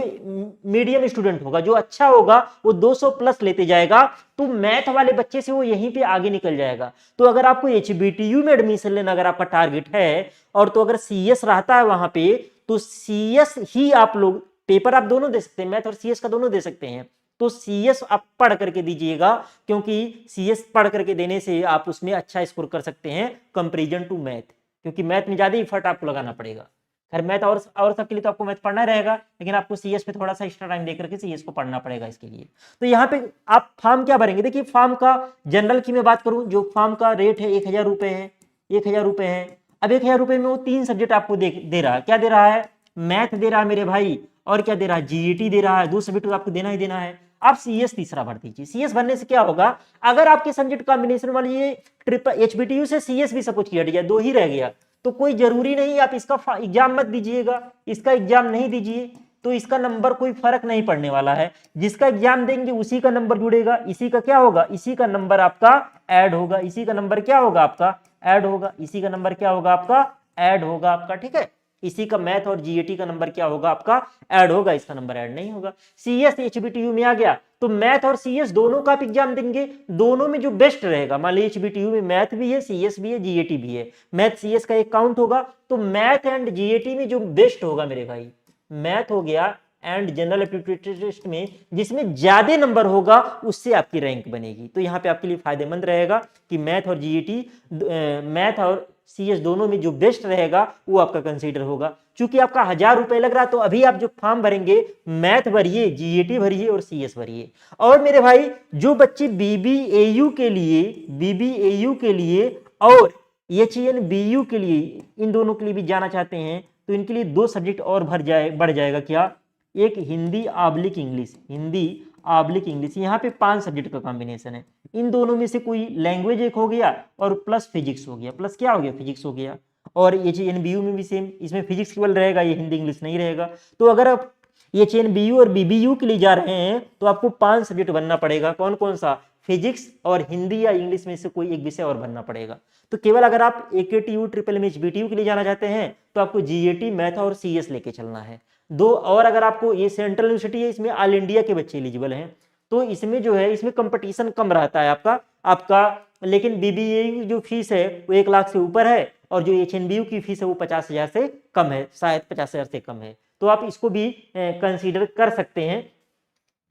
मीडियम स्टूडेंट होगा, जो अच्छा होगा, वो 200 प्लस लेते जाएगा, तो मैथ वाले बच्चे से वो यहीं पे आगे निकल जाएगा। तो अगर आपको HBTU में एडमिशन लेना अगर आपका टारगेट है, और तो अगर CS रहता है वहां पे, तो CS ही आप लोग, पेपर आप दोनों दे सकते हैं, मैथ और CS का दोनों दे सकते हैं, तो CS आप पढ़ करके दीजिएगा, क्योंकि CS पढ़ करके देने से आप उसमें अच्छा स्कोर कर सकते हैं कंपेरिजन टू मैथ, क्योंकि मैथ में ज्यादा एफर्ट आपको लगाना पड़ेगा। खैर मैथ और सबके लिए तो आपको मैथ पढ़ना रहेगा, लेकिन आपको CS पे थोड़ा सा एक्स्ट्रा टाइम देकर के CS को पढ़ना पड़ेगा इसके लिए। तो यहाँ पे आप फॉर्म क्या भरेंगे, देखिए फॉर्म का जनरल की मैं बात करूं, जो फॉर्म का रेट है 1000 रुपए है, 1000 रुपए है। अब 1000 रुपए में वो 3 सब्जेक्ट आपको दे रहा है, क्या दे रहा है, मैथ दे रहा है मेरे भाई, और क्या दे रहा है, GAT दे रहा है, 2 सब्जेक्ट आपको देना ही देना है। आप CS तीसरा भर दीजिए। CS भरने से क्या होगा, अगर आपके सब्जेक्ट कॉम्बिनेशन वाली ये HBTU से CS भी सपोज किया गया, 2 ही रह गया, तो कोई जरूरी नहीं आप इसका एग्जाम मत दीजिएगा, इसका एग्जाम नहीं दीजिए, तो इसका नंबर कोई फर्क नहीं पड़ने वाला है। जिसका एग्जाम देंगे उसी का नंबर जुड़ेगा, इसी का क्या होगा, इसी का नंबर आपका ऐड होगा, इसी का नंबर क्या होगा आपका ऐड होगा, इसी का नंबर क्या होगा आपका ऐड होगा आपका, ठीक है। इसी का मैथ और GAT का नंबर क्या होगा आपका ऐड होगा, इसका नंबर ऐड नहीं होगा। CS HBTU में आ गया तो मैथ और CS दोनों का आप एग्जाम देंगे, दोनों में जो बेस्ट रहेगा, मान लीजिए HBTU में मैथ भी है, CS भी है, GAT भी है, मैथ CS का एक काउंट होगा, तो मैथ एंड GAT में जो बेस्ट होगा मेरे भाई, मैथ हो गया एंड जनरल एप्टीट्यूड टेस्ट में जिसमें ज्यादा नंबर होगा उससे आपकी रैंक बनेगी। तो यहाँ पे आपके लिए फायदेमंद रहेगा कि मैथ और GAT, मैथ और CS दोनों में जो बेस्ट रहेगा वो आपका कंसीडर होगा। चूंकि आपका 1000 रुपए लग रहा, तो अभी आप जो फॉर्म भरेंगे मैथ भरिए, GAT भरिए और CS भरिए। और मेरे भाई जो बच्चे BBAU के लिए और HNBU के लिए, इन दोनों के लिए भी जाना चाहते हैं, तो इनके लिए 2 सब्जेक्ट और बढ़ जाएगा, क्या, एक Hindi / English, Hindi oblique English, यहाँ पे 5 सब्जेक्ट का कॉम्बिनेशन है। इन दोनों में से कोई लैंग्वेज एक हो गया और प्लस फिजिक्स हो गया, प्लस क्या हो गया, फिजिक्स हो गया। और एचएनबीयू में भी सेम, इसमें फिजिक्स केवल रहेगा, ये हिंदी इंग्लिश नहीं रहेगा। तो अगर आप एचएनबीयू और बीबीयू के लिए जा रहे हैं तो आपको 5 सब्जेक्ट बनना पड़ेगा। कौन कौन सा, फिजिक्स और हिंदी या इंग्लिश में से कोई एक विषय और बनना पड़ेगा। तो केवल अगर आप एकेटीयू ट्रिपल एमएच बीटीयू के लिए जाना चाहते हैं तो आपको जीएटी, मैथ और सीएस लेके चलना है दो। और अगर आपको, ये सेंट्रल यूनिवर्सिटी है, इसमें ऑल इंडिया के बच्चे एलिजिबल हैं, तो इसमें जो है इसमें कंपटीशन कम रहता है आपका। लेकिन बीबीए जो फीस है वो 1 लाख से ऊपर है, और जो एचएनबीयू की फीस है वो 50,000 से कम है, शायद 50,000 से कम है। तो आप इसको भी कंसीडर कर सकते हैं।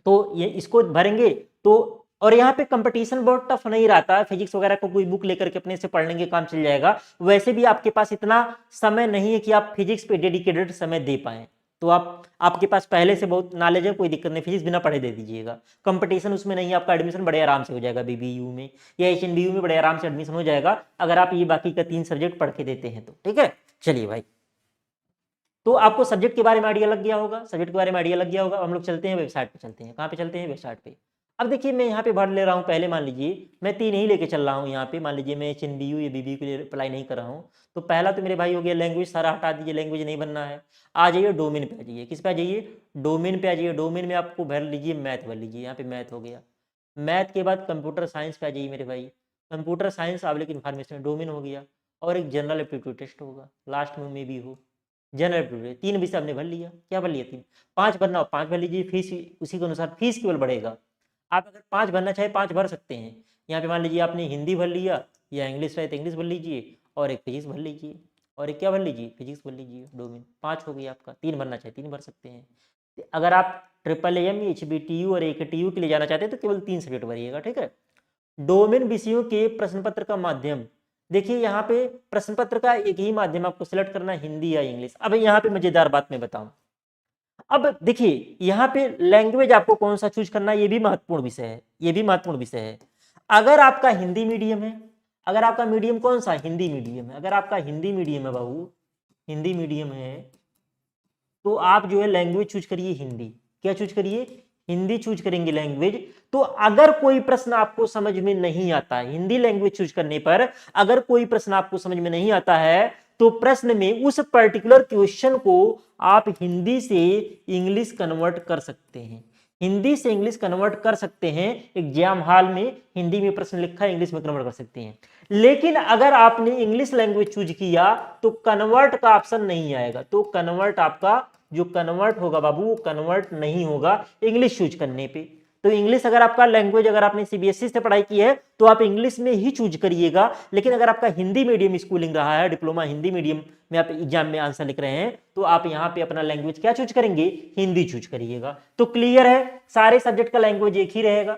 तो ये इसको भरेंगे तो, और यहाँ पे कंपटीशन बहुत टफ नहीं रहता है। फिजिक्स वगैरह को कोई बुक लेकर के अपने से पढ़ लेंगे, काम चल जाएगा। वैसे भी आपके पास इतना समय नहीं है कि आप फिजिक्स पे डेडिकेटेड समय दे पाएं। तो आपके पास पहले से बहुत नॉलेज है, कोई दिक्कत नहीं, फिजिक्स बिना पढ़े दे दीजिएगा। कंपटीशन उसमें नहीं है, आपका एडमिशन बड़े आराम से हो जाएगा बीबीयू में या एचएनबीयू में, बड़े आराम से एडमिशन हो जाएगा अगर आप ये बाकी का 3 सब्जेक्ट पढ़ के देते हैं तो। ठीक है, चलिए भाई, तो आपको सब्जेक्ट के बारे में आइडिया लग गया होगा, सब्जेक्ट के बारे में आइडिया लग गया होगा। हम लोग चलते हैं वेबसाइट पे, चलते हैं, कहाँ पे चलते हैं, वेबसाइट पे। अब देखिए मैं यहाँ पे भर ले रहा हूँ, पहले मान लीजिए मैं 3 ही लेके चल रहा हूँ यहाँ पे। मान लीजिए मैं एचएनबीयू या बीबीयू के लिए अप्लाई नहीं कर रहा हूँ। तो पहला तो मेरे भाई हो गया लैंग्वेज, सारा हटा दीजिए, लैंग्वेज नहीं बनना है। आ जाइए डोमेन पे, आ जाइए, किस पे आ जाइए, डोमेन पे आ जाइए। डोमेन में आपको भर लीजिए मैथ, भर लीजिए, यहाँ पे मैथ हो गया। मैथ के बाद कंप्यूटर साइंस पे आ जाइए मेरे भाई, computer science oblique information domain हो गया। और एक जनरल एप्टीट्यूड टेस्ट होगा, लास्ट में भी हो जनरल एप्टीट्यूड। 3 विषय हमने भर लिया, क्या भर लिया, 3। 5 भरना हो 5 भर लीजिए, फीस उसी के अनुसार फीस केवल बढ़ेगा। आप अगर 5 भरना चाहे 5 भर सकते हैं। यहाँ पे मान लीजिए आपने हिंदी भर लिया या इंग्लिश है तो इंग्लिश भर लीजिए, और एक फिजिक्स भर लीजिए, और एक क्या भर लीजिए, फिजिक्स भर लीजिए। डोमेन 5 हो गया आपका। 3 भरना चाहे 3 भर सकते हैं। अगर आप ट्रिपल एम, एचबीटीयू और एकेटीयू के लिए जाना चाहते हैं तो केवल 3 सब्जेक्ट भरिएगा। ठीक है, डोमेन विषयों के प्रश्न पत्र का माध्यम, देखिए यहाँ पे प्रश्न पत्र का एक ही माध्यम आपको सिलेक्ट करना है, हिंदी या इंग्लिश। अब यहाँ पे मजेदार बात मैं बताऊं, अब देखिए यहाँ पे लैंग्वेज आपको कौन सा चूज करना है, ये भी महत्वपूर्ण विषय है, ये भी महत्वपूर्ण विषय है। अगर आपका हिंदी मीडियम है, अगर आपका मीडियम कौन सा, हिंदी मीडियम है, अगर आपका हिंदी मीडियम है बाबू, हिंदी मीडियम है, तो आप जो है लैंग्वेज चूज करिए हिंदी। क्या चूज करिए, हिंदी चूज करेंगे लैंग्वेज। तो अगर कोई प्रश्न आपको समझ में नहीं आता है, हिंदी लैंग्वेज चूज करने पर अगर कोई प्रश्न आपको समझ में नहीं आता है, तो प्रश्न में उस पर्टिकुलर क्वेश्चन को आप हिंदी से इंग्लिश कन्वर्ट कर सकते हैं, हिंदी से इंग्लिश कन्वर्ट कर सकते हैं। एग्जाम हॉल में हिंदी में प्रश्न लिखा है, इंग्लिश में कन्वर्ट कर सकते हैं। लेकिन अगर आपने इंग्लिश लैंग्वेज चूज किया तो कन्वर्ट का ऑप्शन नहीं आएगा। तो कन्वर्ट आपका जो कन्वर्ट होगा बाबू, वो कन्वर्ट नहीं होगा इंग्लिश चूज करने पे। तो इंग्लिश अगर आपका लैंग्वेज, अगर आपने सीबीएसई से पढ़ाई की है तो आप इंग्लिश में ही चूज करिएगा। लेकिन अगर आपका हिंदी मीडियम स्कूलिंग रहा है, डिप्लोमा हिंदी मीडियम में आप एग्जाम में आंसर लिख रहे हैं, तो आप यहाँ पे अपना लैंग्वेज क्या चूज करेंगे, हिंदी चूज करिएगा। तो क्लियर है, सारे सब्जेक्ट का लैंग्वेज एक ही रहेगा,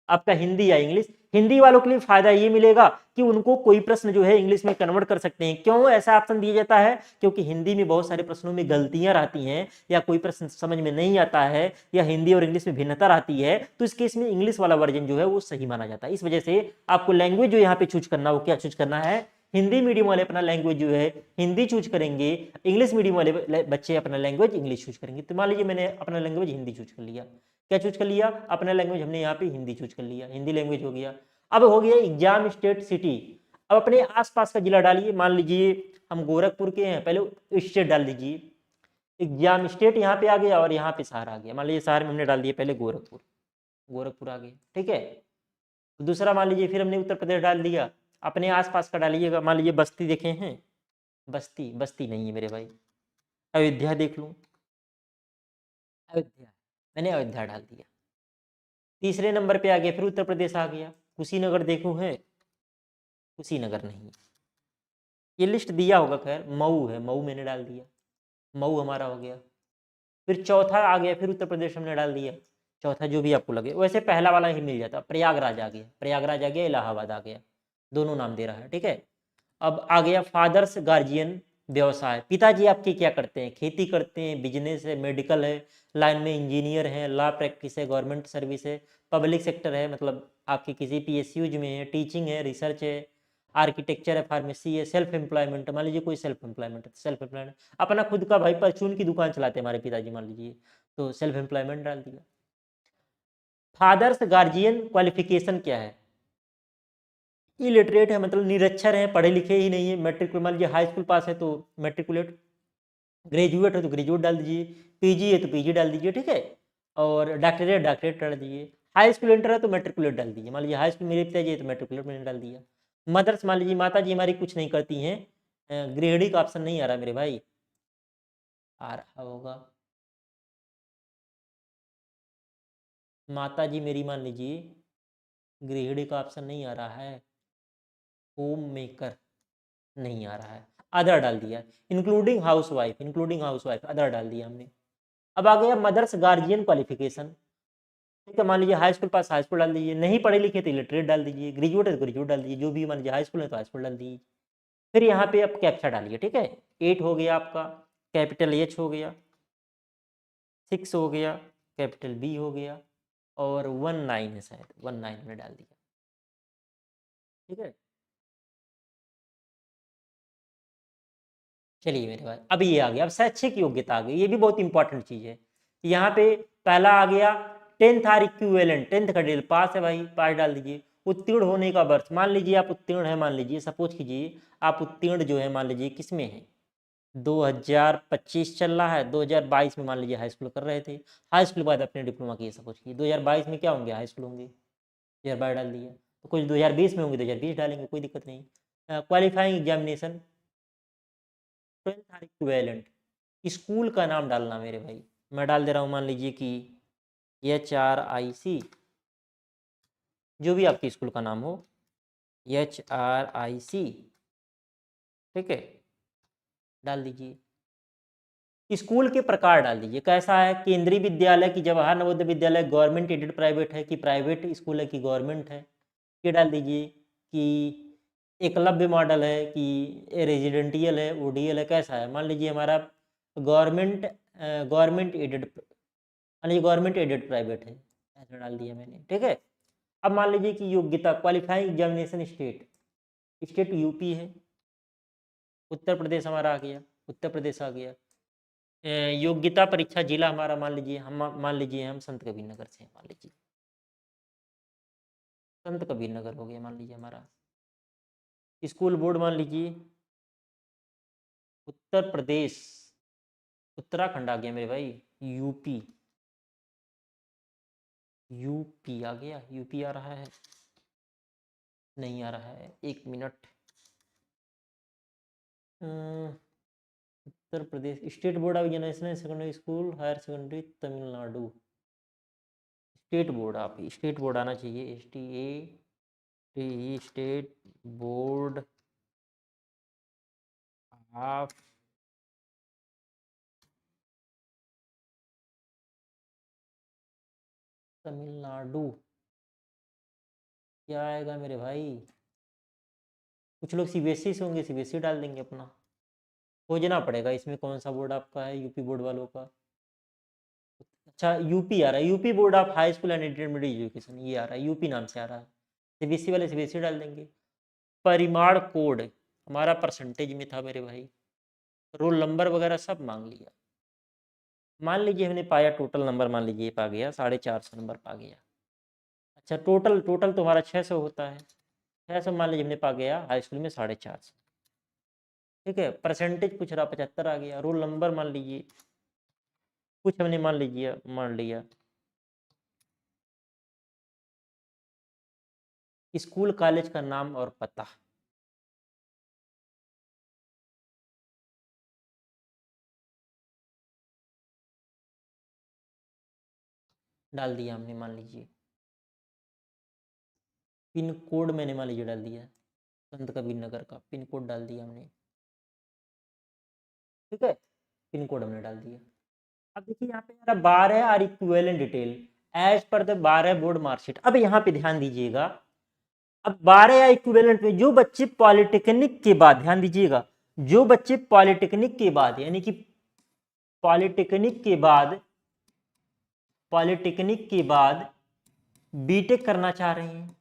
आपका हिंदी या इंग्लिश। हिंदी वालों के लिए फायदा ये मिलेगा कि उनको कोई प्रश्न जो है इंग्लिश में कन्वर्ट कर सकते हैं। क्यों ऐसा ऑप्शन दिया जाता है, क्योंकि हिंदी में बहुत सारे प्रश्नों में गलतियां रहती हैं, या कोई प्रश्न समझ में नहीं आता है, या हिंदी और इंग्लिश में भिन्नता रहती है, तो इस केस में इंग्लिश वाला वर्जन जो है वो सही माना जाता है। इस वजह से आपको लैंग्वेज जो यहाँ पे चूज करना, वो क्या चूज करना है, हिंदी मीडियम वाले अपना लैंग्वेज जो है हिंदी चूज करेंगे, इंग्लिश मीडियम वाले बच्चे अपना लैंग्वेज इंग्लिश चूज करेंगे। तो मान लीजिए मैंने अपना लैंग्वेज हिंदी चूज कर लिया, क्या चूज कर लिया, अपना लैंग्वेज हमने यहाँ पे हिंदी चूज कर लिया, हिंदी लैंग्वेज हो गया। अब हो गया एग्जाम स्टेट सिटी। अब अपने आसपास का जिला डालिए, मान लीजिए हम गोरखपुर के हैं, पहले स्टेट डाल दीजिए। एग्जाम स्टेट यहाँ पे आ गया और यहाँ पे शहर आ गया। मान लीजिए शहर में हमने डाल दिया पहले गोरखपुर, गोरखपुर आ गया। ठीक है, दूसरा मान लीजिए फिर हमने उत्तर प्रदेश डाल दिया, अपने आसपास का डालिएगा। मान लीजिए बस्ती देखे हैं, बस्ती, बस्ती नहीं है मेरे भाई, अयोध्या देख लूँ, अयोध्या, मैंने अयोध्या डाल दिया। तीसरे नंबर पे आ गया, फिर उत्तर प्रदेश आ गया, कुशीनगर देखूं है, कुशीनगर नहीं, ये लिस्ट दिया होगा, खैर मऊ है, मऊ मैंने डाल दिया, मऊ हमारा हो गया। फिर चौथा आ गया, फिर उत्तर प्रदेश हमने डाल दिया, चौथा जो भी आपको लगे। वैसे पहला वाला ही मिल जाता, प्रयागराज आ गया, प्रयागराज आ गया, इलाहाबाद आ गया, दोनों नाम दे रहा है। ठीक है, अब आ गया फादर्स गार्जियन व्यवसाय, पिताजी आपके क्या करते हैं, खेती करते हैं, बिजनेस है, मेडिकल है, लाइन में इंजीनियर है, लॉ प्रैक्टिस है, गवर्नमेंट सर्विस है, पब्लिक सेक्टर है, मतलब आपके किसी पीएसयूज में है, टीचिंग है, रिसर्च है, आर्किटेक्चर है, फार्मेसी है, सेल्फ एम्प्लॉयमेंट, मान लीजिए कोई सेल्फ एम्प्लॉयमेंट है, सेल्फ एम्प्लॉयमेंट अपना खुद का भाई परचून की दुकान चलाते हैं हमारे पिताजी मान लीजिए, तो सेल्फ एम्प्लॉयमेंट डाल दिया। फादर्स गार्जियन क्वालिफिकेशन क्या है? इलिटरेट है, मतलब निरक्षर है, पढ़े लिखे ही नहीं है, मैट्रिक मान लीजिए हाई स्कूल पास है तो मैट्रिकुलेट, ग्रेजुएट है तो ग्रेजुएट डाल दीजिए, पीजी है तो पीजी डाल दीजिए, ठीक है, और डॉक्टरेट डॉक्टरेट डाल दीजिए, हाई स्कूल इंटर है तो मैट्रिकुलेट डाल दीजिए। मान लीजिए हाई स्कूल मेरे पिताजी है तो मैट्रिकुलेट मैंने डाल दिया। मदर्स मान लीजिए माता जी हमारी कुछ नहीं करती हैं, गृहिणी का ऑप्शन नहीं आ रहा मेरे भाई, आ रहा होगा, माता जी मेरी मान लीजिए, गृहिणी का ऑप्शन नहीं आ रहा है, होम मेकर नहीं आ रहा है, अदर डाल दिया, including house wife, including house wife other डाल दिया हमने। अब आ गया मदर्स गार्जियन क्वालिफिकेशन, ठीक है, मान लीजिए हाई स्कूल पास हाई स्कूल डाल दीजिए, नहीं पढ़े लिखे तो इलिटरेट डाल दीजिए, ग्रेजुएट है तो ग्रेजुएट डाल दीजिए, जो भी मान लीजिए हाई स्कूल है तो हाई स्कूल डाल दीजिए। फिर यहाँ पे आप कैप्चा डालिए, ठीक है, 8 हो गया आपका, कैपिटल एच हो गया, 6 हो गया, कैपिटल बी हो गया, और 19 है शायद, 19 में डाल दिया, ठीक है। चलिए मेरे भाई, अब ये आ गया, अब शैक्षिक योग्यता आ गई, ये भी बहुत इंपॉर्टेंट चीज़ है। यहाँ पे पहला आ गया 10th आर इक्विवेलेंट, 10th का डिग्री पास है भाई, पास डाल दीजिए। उत्तीर्ण होने का वर्ष, मान लीजिए आप उत्तीर्ण है, मान लीजिए सपोज कीजिए आप उत्तीर्ण जो है मान लीजिए किस में है, 2025 चल रहा है, 2022 में मान लीजिए हाई स्कूल कर रहे थे, हाई स्कूल के बाद अपने डिप्लोमा किए, सपोज किए 2022 में क्या होंगे, हाई स्कूल होंगे, 2022 डाल दिया, तो कुछ 2020 में होंगे 2020 डालेंगे, कोई दिक्कत नहीं। Qualifying examination 12th or equivalent, school का नाम डालना मेरे भाई, मैं डाल दे रहा हूँ मान लीजिए कि HRIC, जो भी आपके स्कूल का नाम हो, HRIC, ठीक है, डाल दीजिए। स्कूल के प्रकार डाल दीजिए, कैसा है, केंद्रीय विद्यालय की Jawahar Navodaya Vidyalaya, government aided private है कि प्राइवेट स्कूल है कि गवर्नमेंट है, ये डाल दीजिए। कि एकलव्य मॉडल है कि रेजिडेंटियल है, ODL है, कैसा है, मान लीजिए हमारा गवर्नमेंट गवर्नमेंट एडेड, मान लीजिए गवर्नमेंट एडेड प्राइवेट है, ऐसा डाल दिया मैंने, ठीक है। अब मान लीजिए कि योग्यता qualifying examination state, state UP है, उत्तर प्रदेश हमारा आ गया, उत्तर प्रदेश आ गया। योग्यता परीक्षा जिला हमारा मान लीजिए, हम मान लीजिए हम संत कबीर नगर से हैं, मान लीजिए संत कबीर नगर हो गया मान लीजिए हमारा। स्कूल बोर्ड मान लीजिए उत्तर प्रदेश, उत्तराखंड आ गया मेरे भाई, यूपी, यूपी आ गया, यूपी आ रहा है, नहीं आ रहा है, 1 minute, Uttar Pradesh state board of national secondary school higher secondary Tamil Nadu, state board, आप स्टेट बोर्ड आना चाहिए, STA state board of Tamil Nadu, क्या आएगा मेरे भाई, कुछ लोग CBSE से होंगे, CBSE डाल देंगे अपना, खोजना पड़ेगा इसमें कौन सा बोर्ड आपका है, यूपी बोर्ड वालों का। अच्छा यूपी आ रहा है, UP board of high school and intermediate education, ये आ रहा है, यूपी नाम से आ रहा है, CBSE वाले CBSE डाल देंगे। परिमाण कोड हमारा परसेंटेज में था मेरे भाई, रोल नंबर वगैरह सब मांग लिया, मान लीजिए हमने पाया टोटल नंबर, मान लीजिए पा गया 450 नंबर पा गया। अच्छा टोटल टोटल तो हमारा 600 होता है, 600 मान लीजिए हमने पा गया हाई स्कूल में 450, ठीक है। परसेंटेज पूछ रहा 75 आ गया, रोल नंबर मान लीजिए कुछ हमने मान लिया, स्कूल कॉलेज का नाम और पता, डाल दिया हमने, मान लीजिए पिन कोड मैंने मान लीजिए डाल दिया, संत कबीर नगर का पिन कोड डाल दिया हमने, ठीक है, पिन कोड हमने डाल दिया। अब देखिए यहाँ पे हमारा 12 or equivalent detail as per the 12 board marksheet. अब यहाँ पे ध्यान दीजिएगा, अब 12 या इक्विवेलेंट में जो बच्चे पॉलिटेक्निक के बाद, ध्यान दीजिएगा, जो बच्चे पॉलिटेक्निक के बाद यानी कि पॉलिटेक्निक के बाद, पॉलिटेक्निक के बाद बीटेक करना चाह रहे हैं,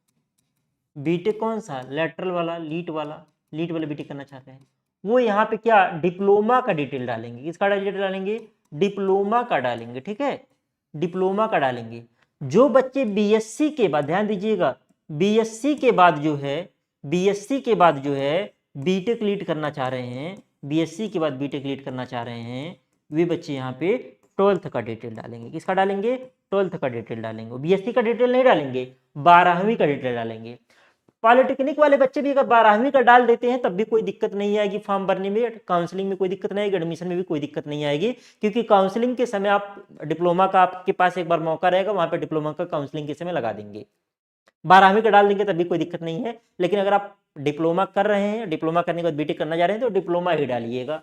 बीटेक कौन सा, लेटरल वाला, लीट वाला बीटेक करना चाहते हैं, वो यहाँ पे क्या डिप्लोमा का डिटेल डालेंगे, किसका डिटेल डालेंगे, डिप्लोमा का डालेंगे, ठीक है, डिप्लोमा का डालेंगे। जो बच्चे बीएससी के बाद, ध्यान दीजिएगा, बीएससी के बाद जो है, बीएससी के बाद जो है बीटेक लीड करना चाह रहे हैं, बीएससी के बाद बीटेक लीड करना चाह रहे हैं, वे बच्चे यहाँ पे 12th का डिटेल डालेंगे। किसका डालेंगे? 12th का डिटेल डालेंगे। बीएससी का डिटेल नहीं डालेंगे, 12वीं का डिटेल डालेंगे। पॉलिटेक्निक वाले बच्चे भी अगर 12वीं का डाल देते हैं तब भी कोई दिक्कत नहीं आएगी, फॉर्म भरने में, काउंसलिंग में कोई दिक्कत नहीं आएगी, एडमिशन में भी कोई दिक्कत नहीं आएगी, क्योंकि काउंसलिंग के समय आप डिप्लोमा का आपके पास एक बार मौका रहेगा, वहां पे डिप्लोमा का काउंसलिंग के समय लगा देंगे। 12वीं का डाल देंगे तब भी कोई दिक्कत नहीं है, लेकिन अगर आप डिप्लोमा कर रहे हैं, डिप्लोमा करने के बाद बीटेक करना चाह रहे हैं तो डिप्लोमा ही डालिएगा,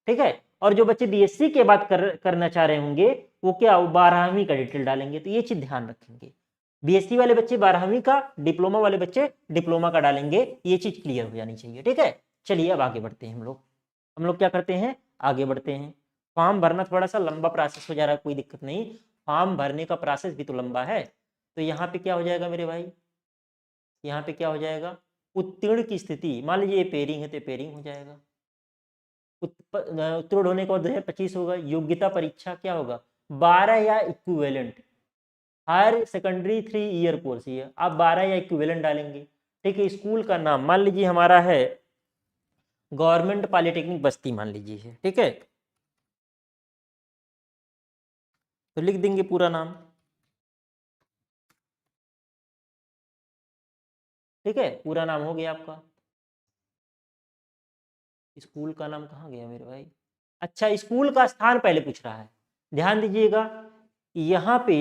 ठीक है। और जो बच्चे बीएससी के बाद करना चाह रहे होंगे वो क्या, 12वीं का डिटेल डालेंगे। तो ये चीज ध्यान रखेंगे, बीएससी वाले बच्चे 12वीं का, डिप्लोमा वाले बच्चे डिप्लोमा का डालेंगे, ये चीज क्लियर हो जानी चाहिए, ठीक है। चलिए अब आगे बढ़ते हैं हम लोग क्या करते हैं, आगे बढ़ते हैं। फॉर्म भरना थोड़ा सा लंबा प्रोसेस हो जा रहा है, कोई दिक्कत नहीं, फॉर्म भरने का प्रोसेस भी तो लंबा है। तो यहाँ पे क्या हो जाएगा मेरे भाई, यहाँ पे क्या हो जाएगा, उत्तीर्ण की स्थिति, मान लीजिए पेयरिंग है तो पेयरिंग हो जाएगा, उत्तीर्ण होने का 2025 होगा। योग्यता परीक्षा क्या होगा, 12 या equivalent, higher secondary 3 year course, ये आप 12 या इक्विवेलेंट डालेंगे, ठीक है। स्कूल का नाम मान लीजिए हमारा है गवर्नमेंट पॉलिटेक्निक बस्ती, मान लीजिए है, ठीक है। तो लिख देंगे पूरा नाम, ठीक है, पूरा नाम हो गया आपका। स्कूल का नाम कहाँ गया मेरे भाई, अच्छा स्कूल का स्थान पहले पूछ रहा है, ध्यान दीजिएगा। यहाँ पे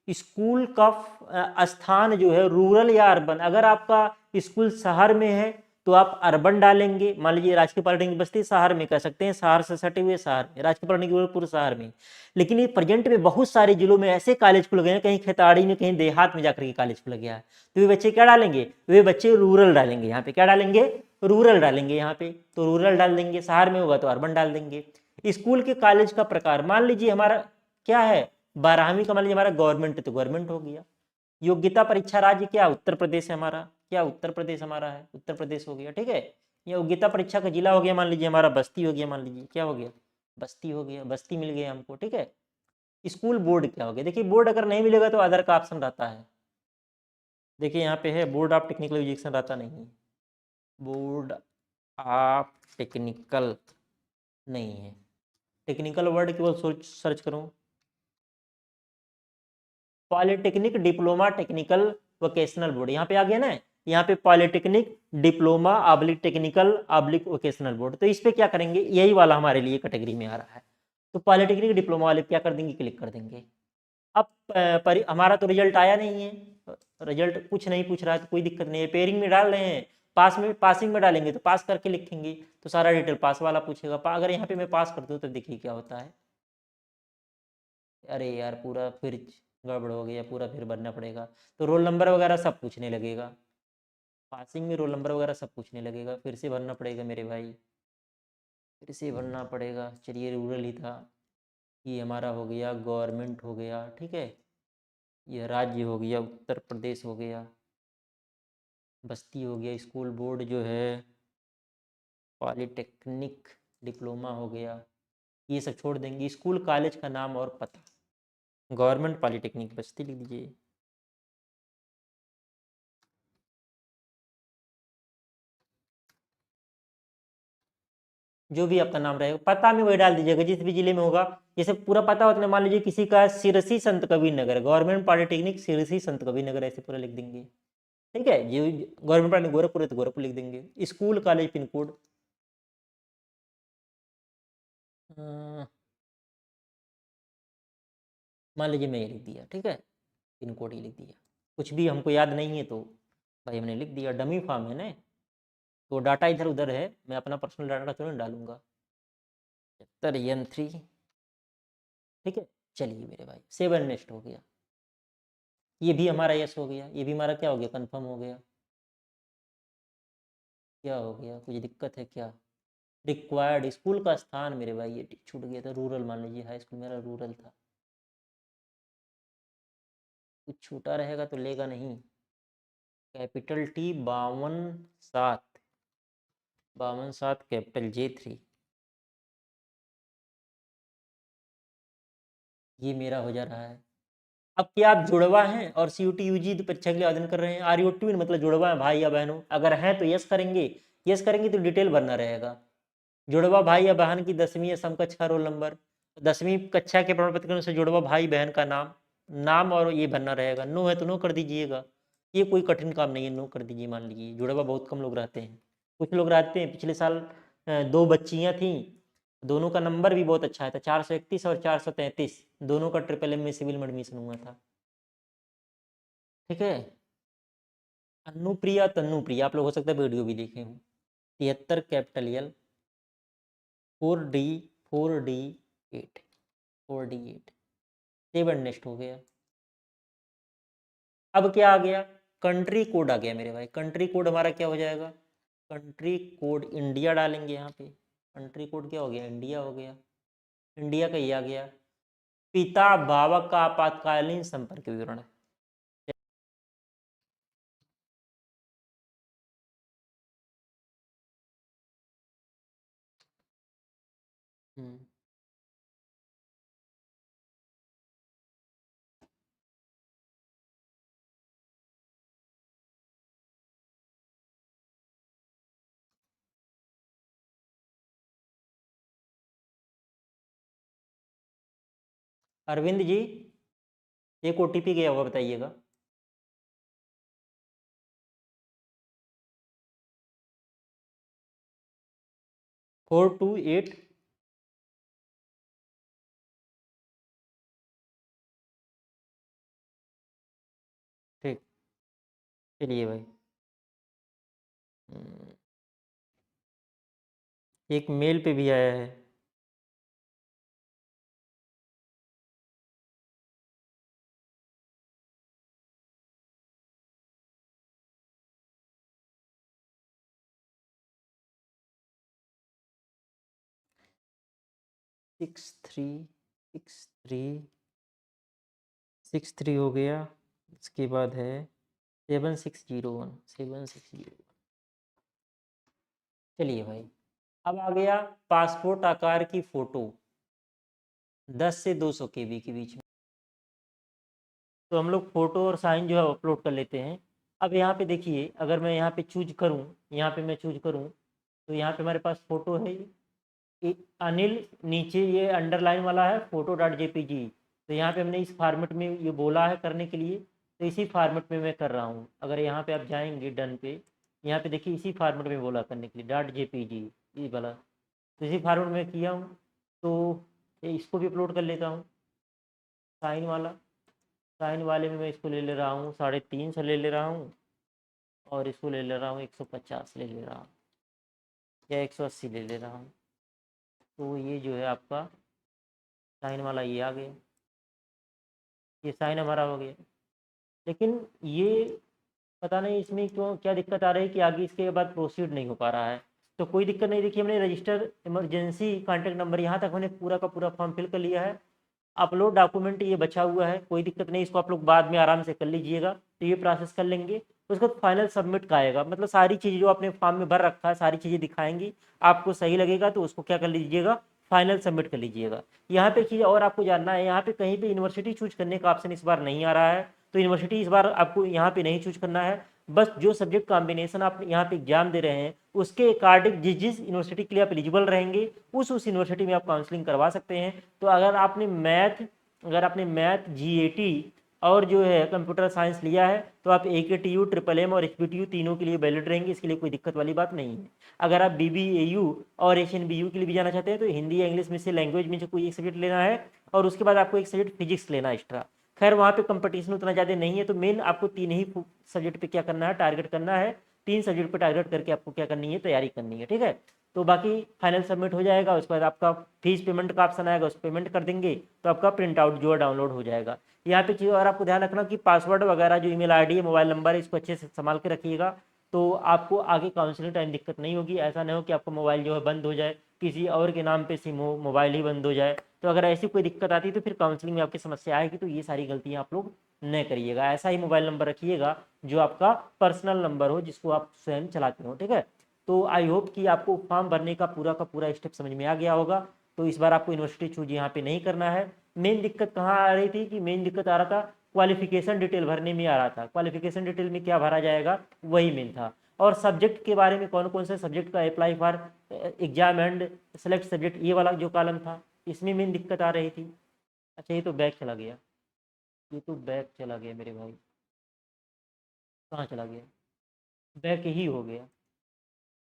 स्कूल का स्थान जो है रूरल या अर्बन, अगर आपका स्कूल शहर में है तो आप अर्बन डालेंगे, मान लीजिए राजकीय पॉलिटेक्निक बस्ती शहर में, कह सकते हैं शहर से सटे हुए शहर में, राजकीय पॉलिटेक्निक पूरे शहर में। लेकिन ये प्रेजेंट में बहुत सारे जिलों में ऐसे कॉलेज खुल गए हैं, कहीं खेताड़ी में, कहीं देहात में जाकर के कॉलेज खुल गया है, तो वे बच्चे क्या डालेंगे, वे बच्चे रूरल डालेंगे, यहाँ पे क्या डालेंगे, रूरल डालेंगे यहाँ पे, तो रूरल डाल देंगे, शहर में होगा तो अर्बन डाल देंगे। स्कूल के कॉलेज का प्रकार मान लीजिए हमारा क्या है, 12वीं का मान लीजिए हमारा गवर्नमेंट, तो गवर्नमेंट हो गया। योग्यता परीक्षा राज्य क्या, उत्तर प्रदेश है हमारा, क्या उत्तर प्रदेश हमारा है, उत्तर प्रदेश हो गया, ठीक है। योग्यता परीक्षा का जिला हो गया, मान लीजिए हमारा बस्ती हो गया, मान लीजिए क्या हो गया, बस्ती हो गया, बस्ती मिल गया हमको, ठीक है। स्कूल बोर्ड क्या हो गया, देखिए बोर्ड अगर नहीं मिलेगा तो अदर का ऑप्शन रहता है, देखिए यहाँ पे है बोर्ड ऑफ टेक्निकल एजुकेशन, रहता नहीं है, बोर्ड ऑफ टेक्निकल नहीं है, टेक्निकल वर्ड केवल सर्च करूँ, polytechnic diploma technical vocational board, यहाँ पे आ गया ना, यहाँ पे polytechnic diploma oblique technical oblique vocational board, तो इस पे क्या करेंगे, यही वाला हमारे लिए कैटेगरी में आ रहा है, तो पॉलिटेक्निक डिप्लोमा वाले क्या कर देंगे, क्लिक कर देंगे। अब हमारा तो रिजल्ट आया नहीं है, रिजल्ट कुछ नहीं पूछ रहा है तो कोई दिक्कत नहीं है, पेयरिंग में डाल रहे हैं, पास में पासिंग में डालेंगे तो पास करके लिखेंगे, तो सारा डिटेल पास वाला पूछेगा, अगर यहाँ पे मैं पास कर दूँ तो देखिए क्या होता है, अरे यार पूरा फिर गड़बड़ हो गया, पूरा फिर भरना पड़ेगा, तो रोल नंबर वगैरह सब पूछने लगेगा, पासिंग में रोल नंबर वगैरह सब पूछने लगेगा, फिर से भरना पड़ेगा मेरे भाई, फिर से भरना पड़ेगा। चलिए रूरल ही था, ये हमारा हो गया गवर्नमेंट हो गया, ठीक है, यह राज्य हो गया, उत्तर प्रदेश हो गया, बस्ती हो गया, स्कूल बोर्ड जो है पॉलिटेक्निक डिप्लोमा हो गया, ये सब छोड़ देंगे, स्कूल कॉलेज का नाम और पता, गवर्नमेंट पॉलिटेक्निक बस्ती लिख दीजिए। जो भी आपका नाम रहेगा पता में वही डाल दीजिएगा, जिस भी जिले में होगा, जैसे पूरा पता होता है, मान लीजिए किसी का सिरसी संत कबीर नगर, गवर्नमेंट पॉलिटेक्निक सिरसी संत कबीर नगर, ऐसे पूरा लिख देंगे, ठीक है। जो गवर्नमेंट पॉलिटेक्निक गोरखपुर है तो गोरखपुर लिख देंगे, स्कूल कॉलेज पिन कोड मान लीजिए मैं ये लिख दिया, ठीक है, पिन कोड ही लिख दिया, कुछ भी हमको याद नहीं है तो भाई हमने लिख दिया, डमी फॉर्म है ना, तो डाटा इधर उधर है, मैं अपना पर्सनल डाटा क्यों नहीं डालूंगा, 73, ठीक है। चलिए मेरे भाई 7 नेक्स्ट हो गया, ये भी हमारा यस हो गया, ये भी हमारा क्या हो गया, कंफर्म हो गया, क्या हो गया, कुछ दिक्कत है क्या, रिक्वायर्ड स्कूल का स्थान मेरे भाई ये छूट गया था, रूरल मान लीजिए, हाई स्कूल मेरा रूरल था, कुछ छूटा रहेगा तो लेगा नहीं, कैपिटल टी 52 7, 52 7 कैपिटल J3, ये मेरा हो जा रहा है। अब क्या आप जुड़वा हैं और CUT UG परीक्षा के लिए आवेदन कर रहे हैं? आर यू ट्विन मतलब जुड़वा है भाई या बहनों? अगर हैं तो यस करेंगे, यस करेंगे तो डिटेल भरना रहेगा। जुड़वा भाई या बहन की 10वीं या समकक्ष का रोल नंबर, 10वीं कक्षा के प्रमाण पत्र के अनुसार जुड़वा भाई बहन का नाम, नाम और ये भरना रहेगा। नो है तो नो कर दीजिएगा, ये कोई कठिन काम नहीं है, नो कर दीजिए। मान लीजिए जुड़वा बहुत कम लोग रहते हैं, कुछ लोग रहते हैं। पिछले साल 2 बच्चियां थीं, दोनों का नंबर भी बहुत अच्छा था, 431 और 433, दोनों का ट्रिपल M में सिविल में एडमिशन हुआ था। ठीक है, अनुप्रिया तन्नुप्रिया, आप लोग हो सकता है वीडियो भी देखे हों। 73 capital L 4D 4D8 4D8 7 next हो गया। अब क्या आ गया? कंट्री कोड आ गया मेरे भाई। कंट्री कोड हमारा क्या हो जाएगा? कंट्री कोड इंडिया डालेंगे यहाँ पे। कंट्री कोड क्या हो गया? इंडिया हो गया। इंडिया का ये आ गया। पिता बाबा का आपातकालीन संपर्क विवरण। हम्म, अरविंद जी एक OTP गया होगा, बताइएगा। 428। ठीक, चलिए भाई। हम्म, एक मेल पे भी आया है। सिक्स थ्री 63 हो गया। इसके बाद है 7601। चलिए भाई, अब आ गया पासपोर्ट आकार की फ़ोटो 10 से 200 KB के बीच में। तो हम लोग फ़ोटो और साइन जो है अपलोड कर लेते हैं। अब यहाँ पे देखिए, अगर मैं यहाँ पे चूज करूँ, यहाँ पे मैं चूज करूँ, तो यहाँ पे हमारे पास फ़ोटो है। अनिल, नीचे ये अंडरलाइन वाला है photo.jpg। तो यहाँ पे हमने इस फॉर्मेट में ये बोला है करने के लिए, तो इसी फॉर्मेट में मैं कर रहा हूँ। अगर यहाँ पे आप जाएंगे डन पे, यहाँ पे देखिए इसी फॉर्मेट में बोला करने के लिए .jpg ये वाला, तो इसी फॉर्मेट में किया हूँ। तो इसको भी अपलोड कर लेता हूँ। साइन वाला, साइन वाले में मैं इसको ले ले रहा हूँ 3.5 ले ले रहा हूँ, और इसको ले ले रहा हूँ 150 ले ले रहा हूँ, या 180 ले ले रहा हूँ। तो ये जो है आपका साइन वाला ये आ गया, ये साइन हमारा हो गया। लेकिन ये पता नहीं इसमें क्यों क्या दिक्कत आ रही है कि आगे इसके बाद प्रोसीड नहीं हो पा रहा है। तो कोई दिक्कत नहीं, देखिए हमने रजिस्टर इमरजेंसी कॉन्टैक्ट नंबर यहाँ तक हमने पूरा का पूरा फॉर्म फिल कर लिया है। अपलोड डॉक्यूमेंट ये बचा हुआ है, कोई दिक्कत नहीं, इसको आप लोग बाद में आराम से कर लीजिएगा। तो ये प्रोसेस कर लेंगे, उसके बाद फाइनल सबमिट का आएगा, मतलब सारी चीज़ें जो आपने फॉर्म में भर रखा है सारी चीज़ें दिखाएंगी। आपको सही लगेगा तो उसको क्या कर लीजिएगा, फाइनल सबमिट कर लीजिएगा। यहाँ पे चीज़ और आपको जानना है, यहाँ पे कहीं पे यूनिवर्सिटी चूज करने का ऑप्शन इस बार नहीं आ रहा है। तो यूनिवर्सिटी इस बार आपको यहाँ पे नहीं चूज करना है। बस जो सब्जेक्ट कॉम्बिनेशन आप यहाँ पे एग्जाम दे रहे हैं उसके अकॉर्डिंग जिस जिस यूनिवर्सिटी के लिए आप एलिजिबल रहेंगे उस यूनिवर्सिटी में आप काउंसलिंग करवा सकते हैं। तो अगर आपने मैथ GAT और जो है कंप्यूटर साइंस लिया है तो आप AKTU SSS और HBTU तीनों के लिए वैलिड रहेंगे, इसके लिए कोई दिक्कत वाली बात नहीं है। अगर आप BBAU और HNBU के लिए भी जाना चाहते हैं तो हिंदी या इंग्लिश में से लैंग्वेज में से कोई एक सब्जेक्ट लेना है, और उसके बाद आपको एक सब्जेक्ट फिजिक्स लेना है एक्स्ट्रा। खैर वहाँ पे कंपटीशन उतना ज़्यादा नहीं है, तो मेन आपको 3 ही सब्जेक्ट पे क्या करना है, टारगेट करना है। 3 सब्जेक्ट पे टारगेट करके आपको क्या करनी है, तैयारी करनी है। ठीक है, तो बाकी फाइनल सबमिट हो जाएगा, उसके बाद आपका फीस पेमेंट का ऑप्शन आएगा, उस पेमेंट कर देंगे तो आपका प्रिंट आउट जो है डाउनलोड हो जाएगा। यहाँ पे चीज़ और आपको ध्यान रखना कि पासवर्ड वगैरह जो ईमेल आईडी है, मोबाइल नंबर है, इसको अच्छे से संभाल के रखिएगा। तो आपको आगे काउंसलिंग टाइम दिक्कत नहीं होगी। ऐसा नहीं हो कि आपका मोबाइल जो है बंद हो जाए, किसी और के नाम पे सिम हो, मोबाइल ही बंद हो जाए। तो अगर ऐसी कोई दिक्कत आती है तो फिर काउंसलिंग में आपकी समस्या आएगी। तो ये सारी गलतियाँ आप लोग न करिएगा। ऐसा ही मोबाइल नंबर रखिएगा जो आपका पर्सनल नंबर हो, जिसको आप स्वयं चलाते हो। ठीक है, तो आई होप कि आपको फॉर्म भरने का पूरा स्टेप समझ में आ गया होगा। तो इस बार आपको यूनिवर्सिटी चूज यहाँ पे नहीं करना है। मेन दिक्कत कहाँ आ रही थी कि मेन दिक्कत आ रहा था क्वालिफिकेशन डिटेल भरने में आ रहा था। क्वालिफिकेशन डिटेल में क्या भरा जाएगा वही मेन था। और सब्जेक्ट के बारे में कौन कौन से सब्जेक्ट का apply for exam and select subject, ये वाला जो कॉलम था इसमें मेन दिक्कत आ रही थी। अच्छा ये तो बैक चला गया, ये तो बैक चला गया मेरे भाई, कहाँ चला गया, बैक ही हो गया।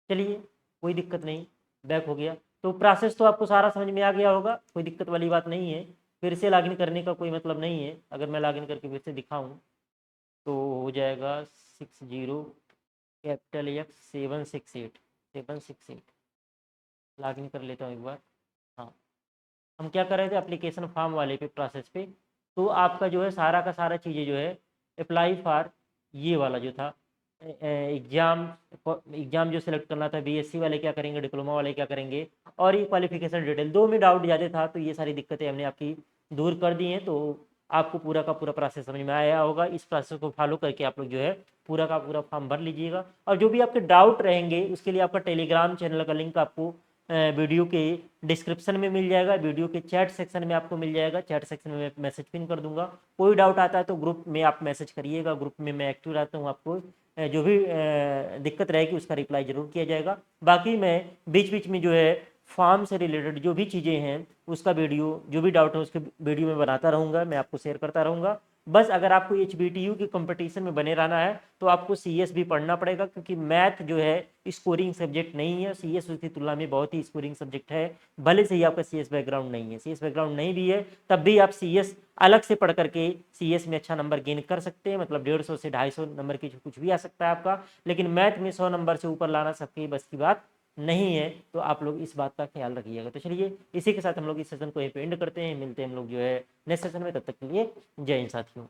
चलिए कोई दिक्कत नहीं, बैक हो गया। तो प्रोसेस तो आपको सारा समझ में आ गया होगा, कोई दिक्कत वाली बात नहीं है। फिर से लॉगिन करने का कोई मतलब नहीं है। अगर मैं लॉगिन करके फिर से दिखाऊं तो हो जाएगा 60 कैपिटल X 768 लॉगिन कर लेता हूँ एक बार। हाँ, हम क्या कर रहे थे एप्लीकेशन फॉर्म वाले पे प्रोसेस पे। तो आपका जो है सारा का सारा चीज़ें जो है अप्लाई फॉर ये वाला जो था एग्ज़ाम, एग्ज़ाम जो सेलेक्ट करना था, बीएससी वाले क्या करेंगे, डिप्लोमा वाले क्या करेंगे, और ये क्वालिफिकेशन डिटेल, दो में डाउट ज़्यादा था। तो ये सारी दिक्कतें हमने आपकी दूर कर दी हैं। तो आपको पूरा का पूरा प्रोसेस समझ में आया होगा। इस प्रोसेस को फॉलो करके आप लोग जो है पूरा का पूरा फॉर्म भर लीजिएगा। और जो भी आपके डाउट रहेंगे उसके लिए आपका टेलीग्राम चैनल का लिंक आपको वीडियो के डिस्क्रिप्शन में मिल जाएगा, वीडियो के चैट सेक्शन में आपको मिल जाएगा। चैट सेक्शन में मैसेज पिन कर दूंगा। कोई डाउट आता है तो ग्रुप में आप मैसेज करिएगा, ग्रुप में मैं एक्टिव रहता हूँ। आपको जो भी दिक्कत रहेगी उसका रिप्लाई जरूर किया जाएगा। बाकी मैं बीच बीच में जो है फार्म से रिलेटेड जो भी चीज़ें हैं उसका वीडियो, जो भी डाउट है उसके वीडियो में बनाता रहूँगा, मैं आपको शेयर करता रहूँगा। बस अगर आपको HBTU की कंपटीशन में बने रहना है तो आपको CS भी पढ़ना पड़ेगा, क्योंकि मैथ जो है स्कोरिंग सब्जेक्ट नहीं है। CS उसकी तुलना में बहुत ही स्कोरिंग सब्जेक्ट है। भले से ही आपका CS बैकग्राउंड नहीं है, CS बैकग्राउंड नहीं भी है तब भी आप CS अलग से पढ़ करके CS में अच्छा नंबर गेन कर सकते हैं। मतलब 150 से 250 नंबर की कुछ भी आ सकता है आपका, लेकिन मैथ में 100 नंबर से ऊपर लाना सबके बस की बात नहीं है। तो आप लोग इस बात का ख्याल रखिएगा। तो चलिए इसी के साथ हम लोग इस सेशन को यहीं पे एंड करते हैं। मिलते हैं हम लोग जो है नेक्स्ट सेशन में, तब तक के लिए जय हिंद साथियों।